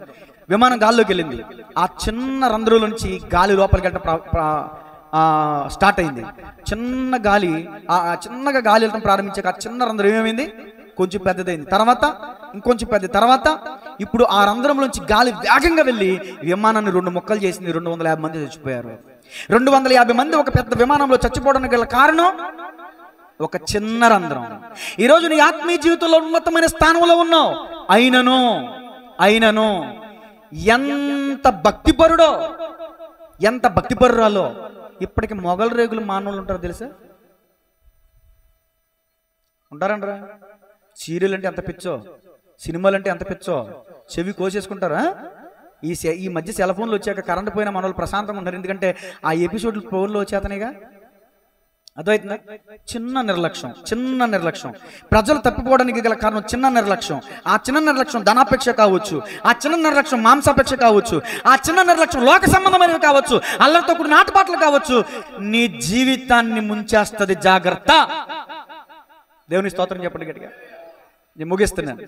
విమానం గాల్లోకి వెళ్ళింది. ఆ చిన్న రంధ్రంలో నుంచి గాలి లోపలికి వెళ్ళడం స్టార్ట్ అయింది. చిన్న గాలి, చిన్నగా గాలి వెళ్ళడం ప్రారంభించాక ఆ చిన్న రంధ్రం ఏమైంది? కొంచెం పెద్దదైంది. తర్వాత ఇంకొంచెం పెద్ద, తర్వాత ఇప్పుడు ఆ రంధ్రంలోంచి గాలి వేగంగా వెళ్ళి విమానాన్ని 2 ముక్కలు చేసింది. 250 మంది చచ్చిపోయారు. 250 మంది ఒక పెద్ద విమానంలో చచ్చిపోవడానికి గల కారణం ఒక చిన్న రంధ్రం. ఈరోజు నీ ఆత్మీయ జీవితంలో ఉన్నతమైన స్థానంలో ఉన్నావు, అయినను ఎంత భక్తిపరుడో, ఎంత భక్తిపరురాలో ఇప్పటికి మొగలు రేగులు మానవులు ఉంటారో తెలుసా? ఉంటారంటారా? సీరియల్ అంటే ఎంత పిచ్చో, సినిమాలు అంటే ఎంత పిచ్చో, చెవి కోసేసుకుంటారా? ఈ మధ్య సెల్ ఫోన్లు వచ్చాక కరెంట్ పోయినా మన వాళ్ళు ప్రశాంతంగా ఉంటారు. ఎందుకంటే ఆ ఎపిసోడ్లు ఫోన్లో వచ్చేతనేగా. అర్థమవుతుందా? చిన్న నిర్లక్ష్యం ప్రజలు తప్పిపోవడానికి గల కారణం చిన్న నిర్లక్ష్యం. ఆ చిన్న నిర్లక్ష్యం ధనాపేక్ష కావచ్చు, ఆ చిన్న నిర్లక్ష్యం మాంసాపేక్ష కావచ్చు, ఆ చిన్న నిర్లక్ష్యం లోక సంబంధమైనవి కావచ్చు, అల్లరితో కూడిన ఆటపాటలు కావచ్చు. నీ జీవితాన్ని ముంచేస్తుంది. జాగ్రత్త. దేవుని స్తోత్రం చెప్పండి గట్టిగా. నేను ముగిస్తున్నాను.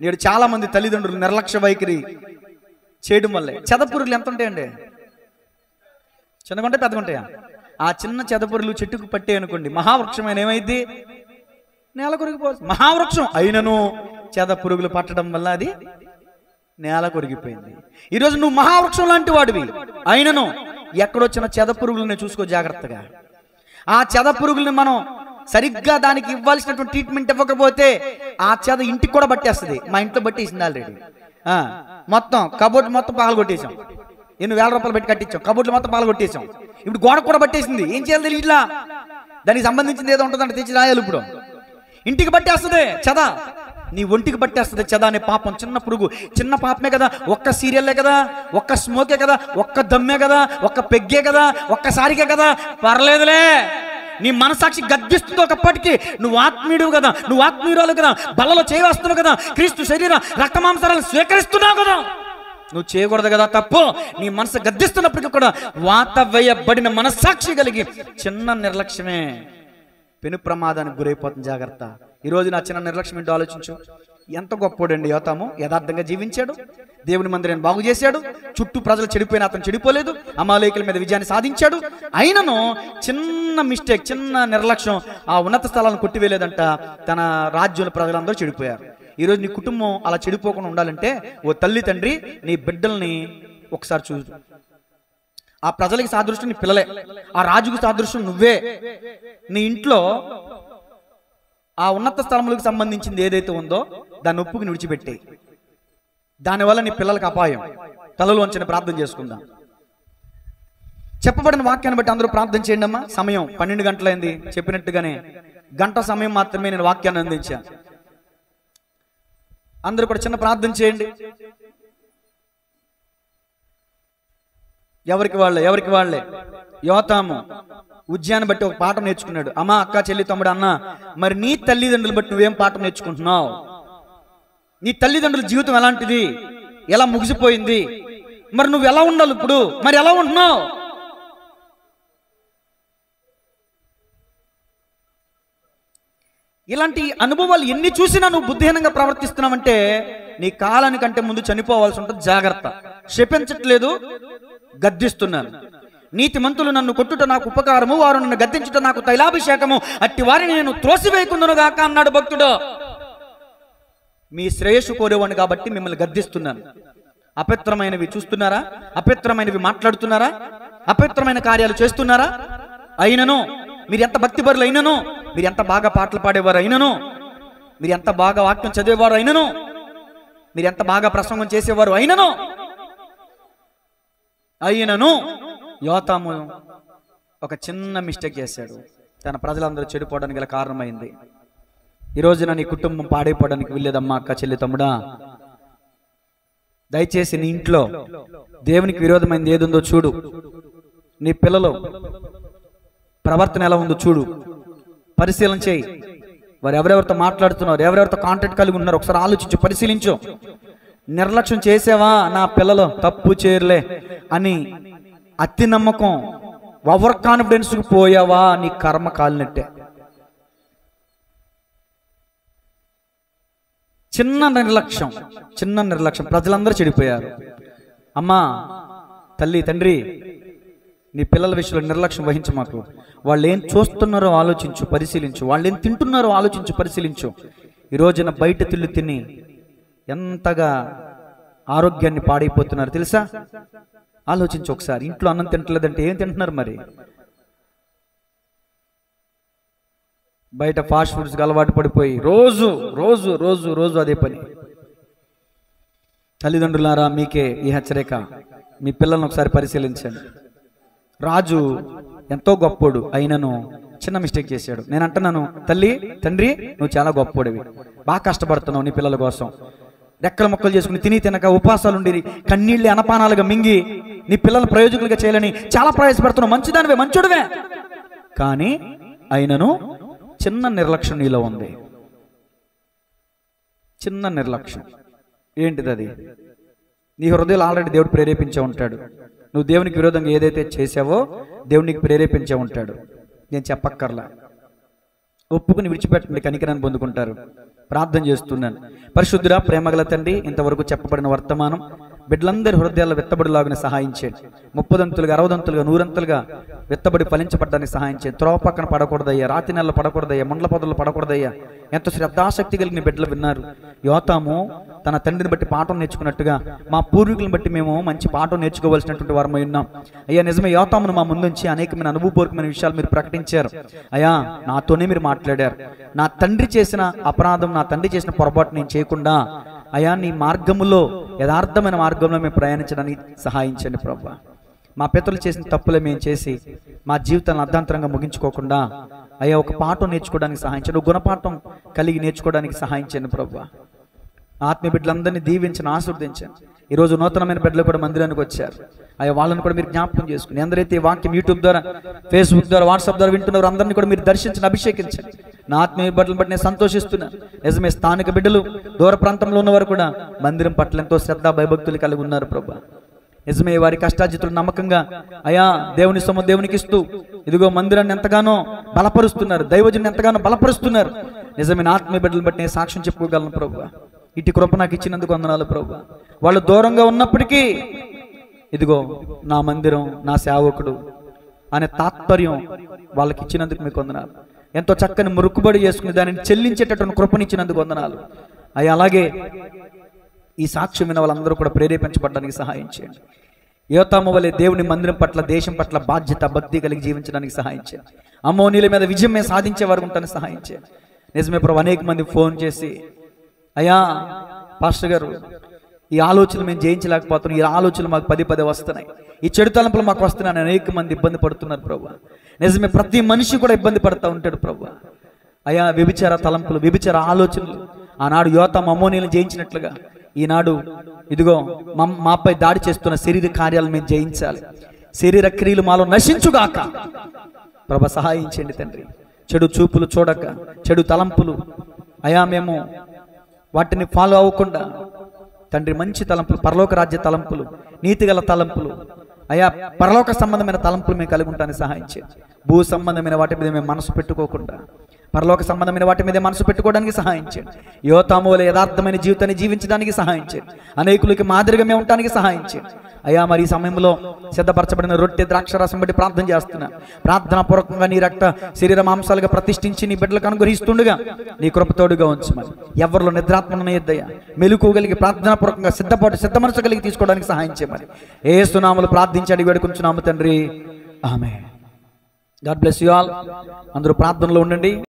నేడు చాలా మంది తల్లిదండ్రులు నిర్లక్ష్య వైఖరి చేయడం వల్లే చెదపురుగులు ఎంత ఉంటాయండి? చిన్నగుంటే పెద్దగుంటాయా? ఆ చిన్న చెదపురుగులు చెట్టుకు పట్టే అనుకోండి, మహావృక్షమైన ఏమైంది? నేల కొరిగిపోతుంది. మహావృక్షం అయినను చెదపురుగులు పట్టడం వల్ల అది నేల కొరిగిపోయింది. ఈరోజు నువ్వు మహావృక్షం లాంటి వాడివి, అయినను ఎక్కడొచ్చిన చెదపురుగులని చూసుకో జాగ్రత్తగా. ఆ చెదపురుగుల్ని మనం సరిగ్గా దానికి ఇవ్వాల్సినటువంటి ట్రీట్మెంట్ ఇవ్వకపోతే ఆ చెద ఇంటికి కూడా పట్టేస్తుంది. మా ఇంట్లో పట్టేసింది ఆల్రెడీ. మొత్తం కబోర్డ్ మొత్తం పగలగొట్టేసాం. ఎన్ని వేల రూపాయలు పెట్టి కట్టించాం, కబోర్డ్లు మొత్తం పగలగొట్టేసాం. ఇప్పుడు గోడ కూడా పట్టేసింది. ఏం చేయాలి తెలియదు. ఇట్లా దానికి సంబంధించింది ఏదో ఉంటుందంటే తెచ్చి రాయాలి. ఇప్పుడు ఇంటికి పట్టేస్తుంది చెద, నీ ఒంటికి పట్టేస్తుంది చెద అనే పాపం. చిన్న పురుగు, చిన్న పాపమే కదా, ఒక్క సీరియల్లే కదా, ఒక్క స్మోకే కదా, ఒక్క దమ్మే కదా, ఒక్క పెగ్గే కదా, ఒక్కసారికే కదా, పర్లేదులే. నీ మనసాక్షి గద్దిస్తుంది ఒకప్పటికి. నువ్వు ఆత్మీయుడు కదా, నువ్వు ఆత్మీయురాలు కదా, బలలో చేయవస్తున్నావు కదా, క్రీస్తు శరీర రక్తమాంసాలను స్వీకరిస్తున్నావు కదా, నువ్వు చేయకూడదు కదా తప్పు. నీ మనసు గద్దిస్తున్నప్పటికీ కూడా వాత వేయబడిన మనస్సాక్షి కలిగి చిన్న నిర్లక్ష్యమే పెను ప్రమాదానికి గురైపోతుంది. జాగ్రత్త. ఈరోజు నా చిన్న నిర్లక్ష్యం ఏంటో ఆలోచించు. ఎంత గొప్పోడండి యోతాము. యథార్థంగా జీవించాడు, దేవుని మందిరాన్ని బాగు చేశాడు, చుట్టూ ప్రజలు చెడిపోయినా అతను చెడిపోలేదు, అమాలేకుల మీద విజయాన్ని సాధించాడు. అయినను చిన్న మిస్టేక్, చిన్న నిర్లక్ష్యం ఆ ఉన్నత స్థలాలను కొట్టివేయలేదంట. తన రాజ్యంలో ప్రజలందరూ చెడిపోయారు. ఈరోజు నీ కుటుంబం అలా చెడిపోకుండా ఉండాలంటే ఓ తల్లి తండ్రి నీ బిడ్డల్ని ఒకసారి చూసు. ఆ ప్రజలకి సాదృశ్యం నీ పిల్లలే, ఆ రాజుకు సాదృశ్యం నువ్వే. నీ ఇంట్లో ఆ ఉన్నత స్థలములకు సంబంధించింది ఏదైతే ఉందో దాన్ని ఒప్పుకి విడిచిపెట్టాయి. దానివల్ల నీ పిల్లలకు అపాయం. తలలు వంచిన ప్రార్థన చేసుకుందాం. చెప్పబడిన వాక్యాన్ని బట్టి అందరూ ప్రార్థన చేయండి అమ్మా. సమయం 12 గంటలైంది. చెప్పినట్టుగానే గంట సమయం మాత్రమే నేను వాక్యాన్ని అందించాను. అందరూ కూడా చిన్న ప్రార్థన చేయండి. ఎవరికి వాళ్ళే. యోతాము ఉజ్జయాన్ని బట్టి ఒక పాఠం నేర్చుకున్నాడు. అమ్మ, అక్క, చెల్లి, తమ్ముడు, అన్న, మరి నీ తల్లిదండ్రులు బట్టి నువ్వేం పాఠం నేర్చుకుంటున్నావు? నీ తల్లిదండ్రుల జీవితం ఎలాంటిది, ఎలా ముగిసిపోయింది, మరి నువ్వు ఎలా ఉండాలి ఇప్పుడు, మరి ఎలా ఉంటున్నావు? ఇలాంటి అనుభవాలు ఎన్ని చూసినా నువ్వు బుద్ధిహీనంగా ప్రవర్తిస్తున్నావంటే నీ కాలానికంటే ముందు చనిపోవాల్సి ఉంటుంది. జాగ్రత్త. శపించట్లేదు, గద్దిస్తున్నాను. నీతిమంతులు నన్ను కొట్టుట నాకు ఉపకారము, వారు నన్ను గద్దించుట నాకు తైలాభిషేకము, అట్టి వారిని నేను త్రోసివేయకుందును గాక అన్నాడు భక్తుడు. మీ శ్రేయస్సు కోరేవాడిని కాబట్టి మిమ్మల్ని గద్దిస్తున్నాను. అపవిత్రమైనవి చూస్తున్నారా? అపవిత్రమైనవి మాట్లాడుతున్నారా? అపవిత్రమైన కార్యాలు చేస్తున్నారా? అయినను మీరు ఎంత భక్తిపరులు అయినను, మీరు ఎంత బాగా పాటలు పాడేవారు అయినను, మీరు ఎంత బాగా వాక్యం చదివేవారు అయినను, మీరు ఎంత బాగా ప్రసంగం చేసేవారు అయినను యోతాము ఒక చిన్న మిస్టేక్ చేశాడు. తన ప్రజలందరూ చెడిపోవడానికి గల కారణమైంది. ఈ రోజున నీ కుటుంబం పాడైపోవడానికి వెళ్ళేదమ్మా, అక్క, చెల్లి, తమ్ముడా. దయచేసి నీ ఇంట్లో దేవునికి విరోధమైనది ఏది ఉందో చూడు. నీ పిల్లలు ప్రవర్తన ఎలా ఉందో చూడు, పరిశీలన చేయి. వారు ఎవరెవరితో మాట్లాడుతున్నారు, ఎవరెవరితో కాంటాక్ట్ కలిగి ఉన్నారు ఒకసారి ఆలోచించు, పరిశీలించు. నిర్లక్ష్యం చేసావా, నా పిల్లలు తప్పు చేయరులే అని అతి నమ్మకం, ఓవర్ కాన్ఫిడెన్స్కి పోయావా, నీ కర్మ కాలినట్టే. చిన్న నిర్లక్ష్యం ప్రజలందరూ చెడిపోయారు. అమ్మా, తల్లి, తండ్రి, నీ పిల్లల విషయంలో నిర్లక్ష్యం వహించు. మాకు వాళ్ళు ఏం చూస్తున్నారో ఆలోచించు, పరిశీలించు. వాళ్ళు ఏం తింటున్నారో ఆలోచించు, పరిశీలించు. ఈ రోజున బయట తిల్లు తిని ఎంతగా ఆరోగ్యాన్ని పాడైపోతున్నారు తెలుసా? ఆలోచించు ఒకసారి. ఇంట్లో అన్నం తింటలేదంటే ఏం తింటున్నారు మరి? బయట ఫాస్ట్ ఫుడ్స్కి అలవాటు పడిపోయి రోజు రోజు రోజు రోజు అదే పని. తల్లిదండ్రులారా, మీకే ఈ హెచ్చరిక. మీ పిల్లలను ఒకసారి పరిశీలించండి. రాజు ఎంతో గొప్పోడు అయినను చిన్న మిస్టేక్ చేశాడు. నేను అంటున్నాను, తల్లి, తండ్రి, నువ్వు చాలా గొప్పోడివి, బాగా కష్టపడుతున్నావు నీ పిల్లల కోసం. రెక్కల మొక్కలు చేసుకుని తిని తినక ఉపాసాలుండి కన్నీళ్ళి అనపానాలుగా మింగి నీ పిల్లల ప్రయోజకులుగా చేయాలని చాలా ప్రయాసపడుతున్నావు. మంచిదానివే, మంచుడివే. కానీ అయినను చిన్న నిర్లక్ష్యం నీలో ఉంది. చిన్న నిర్లక్ష్యం ఏంటిది? అది నీ హృదయంలో ఆల్రెడీ దేవుడు ప్రేరేపించే ఉంటాడు. నువ్వు దేవునికి విరోధంగా ఏదైతే చేసావో దేవునికి ప్రేరేపించే ఉంటాడు. నేను చెప్పక్కర్లా. ఒప్పుకుని విడిచిపెట్టండి, కనికరాన్ని పొందుకుంటారు. ప్రార్థన చేస్తున్నాను. పరిశుద్ధుడా, ప్రేమగల తండ్రి, ఇంతవరకు చెప్పబడిన వర్తమానం బిడ్డలందరి హృదయాల్లో విత్తబడిలాగిన సహాయం చేయండి. 30 60 100 విత్తబడి ఫలించబడ్డానికి సహాయం చేయండి. త్రోవ పక్కన పడకూడదయ్యా, రాతి నెలలో పడకూడదయ్యా, ముండ్ల పొదలు పడకూడదయ్యా. ఎంతో శ్రద్ధాశక్తి కలిగిన బిడ్డలు విన్నారు. యోతాము తన తండ్రిని బట్టి పాఠం నేర్చుకున్నట్టుగా మా పూర్వీకులను బట్టి మేము మంచి పాఠం నేర్చుకోవాల్సినటువంటి వారమై ఉన్నాం. అయ్యా, నిజమే, యోతామును మా ముందుంచి అనేకమైన అనుభవపూర్వకమైన విషయాలు మీరు ప్రకటించారు. అయ్యా, నాతోనే మీరు మాట్లాడారు. నా తండ్రి చేసిన అపరాధం, నా తండ్రి చేసిన పొరపాటు నేను చేయకుండా అయ్యా నీ మార్గములో, యథార్థమైన మార్గంలో మేము ప్రయాణించడానికి సహాయించండి ప్రభువా. మా పితరులు చేసిన తప్పులే మేము చేసి మా జీవితాన్ని అర్ధాంతరంగా ముగించుకోకుండా అయ్యా ఒక పాఠం నేర్చుకోవడానికి సహాయించండి, గుణపాఠం కలిగి నేర్చుకోవడానికి సహాయించండి ప్రభువా. ఆత్మీయ బిడ్డలందరినీ దీవించండి, ఆశీర్వదించండి. ఈరోజు నూతనమైన బిడ్డలు కూడా మందిరానికి వచ్చారు. అయ్యా, వాళ్ళని కూడా మీరు జ్ఞాపకం చేసుకుని, ఎందరైతే ఈ వాక్యం యూట్యూబ్ ద్వారా, ఫేస్బుక్ ద్వారా, వాట్సాప్ ద్వారా వింటున్నారు అందరినీ కూడా మీరు దర్శించండి, అభిషేకించండి. నా ఆత్మీయ బిడ్డలను బట్టి నేను సంతోషిస్తున్నాను. నిజమే, స్థానిక బిడ్డలు, దూర ప్రాంతంలో ఉన్నవారు కూడా మందిరం పట్ల ఎంతో శ్రద్ధ భయభక్తులు కలిగి ఉన్నారు ప్రభా. నిజమే, వారి కష్టాజితులు నమ్మకంగా అయా దేవుని సొమ్ము దేవునికి ఇస్తూ ఇదిగో మందిరాన్ని ఎంతగానో బలపరుస్తున్నారు, దైవజన్ని ఎంతగానో బలపరుస్తున్నారు. నిజమైన ఆత్మీయ బిడ్డలను బట్టి నేను సాక్ష్యం చెప్పుకోగలను ప్రభువా. ఇటు కృప నాకు ఇచ్చినందుకు వందనాలు ప్రభువా. వాళ్ళు దూరంగా ఉన్నప్పటికీ ఇదిగో నా మందిరం, నా సేవకుడు అనే తాత్పర్యం వాళ్ళకి ఇచ్చినందుకు మీకు వందనాలు. ఎంతో చక్కని మొక్కుబడి చేసుకుని దానిని చెల్లించేటటువంటి కృపనిచ్చినందుకు వందనాలు అయ్యా. అలాగే ఈ సాక్ష్యం విన్న వాళ్ళందరూ కూడా ప్రేరేపించబడడానికి సహాయం చేయండి. యోతాము వలె దేవుని మందిరం పట్ల, దేశం పట్ల బాధ్యత, భక్తి కలిగి జీవించడానికి సహాయం చేయండి. అమ్మోనీల మీద విజయం మీద సాధించే వారు ఉంటానికి సహాయం చేయండి. నిజమే ప్రభు, అనేక మంది ఫోన్ చేసి అయ్యా పాస్టర్ గారు ఈ ఆలోచనలు మేము జయించలేకపోతున్నాం, ఈ ఆలోచనలు మాకు 10 వస్తున్నాయి, ఈ చెడు తలంపులు మాకు వస్తున్నాయని అనేక మంది ఇబ్బంది పడుతున్నారు ప్రభు. నిజమే, ప్రతి మనిషి కూడా ఇబ్బంది పడుతూ ఉంటాడు ప్రభు. అయ్యా, వ్యభిచార తలంపులు, వ్యభిచార ఆలోచనలు ఆనాడు యోతాము అమ్మోనీలను జయించినట్లుగా ఈనాడు ఇదిగో మాపై దాడి చేస్తున్న శరీర కార్యాలను మేము జయించాలి. శరీర క్రియలు మాలో నశించుగాక. ప్రభు సహాయించండి తండ్రి. చెడు చూపులు చూడక, చెడు తలంపులు అయా మేము వాటిని ఫాలో అవ్వకుండా తండ్రి మంచి తలంపులు, పరలోక రాజ్య తలంపులు, నీతిగల తలంపులు, అయా పరలోక సంబంధమైన తలంపులు మేము కలిగి ఉంటానికి సహాయం చేయండి. భూ సంబంధమైన వాటి మీద మేము మనసు పెట్టుకోకుండా పరలోక సంబంధమైన వాటి మీద మనసు పెట్టుకోవడానికి సహాయం చేయండి. యోతాముల యథార్థమైన జీవితాన్ని జీవించడానికి సహాయం చేయండి. అనేకులకి మాదిరిగా మేము ఉండటానికి సహాయం చేయండి. అయ్యా మరి ఈ సమయంలో సిద్ధపరచబడిన రొట్టె ద్రాక్షరసం బట్టి ప్రార్థన చేస్తున్నా. ప్రార్థనా పూర్వకంగా నీ రక్త శరీర మాంసాలుగా ప్రతిష్ఠించి నీ బిడ్డలకు అనుగ్రహిస్తుండగా నీ కృపతోడుగా ఉంచమని, ఎవరిలో నిద్రాత్మను ఎద్దయ్యా మెలుకోగలిగి ప్రార్థనా పూర్వకంగా సిద్ధ మనసు కలిగి తీసుకోవడానికి సహాయం చేయమని యేసు నామములో ప్రార్థించి అడిగి వేడుకుంటున్నాము తండ్రి. Amen. God bless you all. అందరూ ప్రార్థనలో ఉండండి.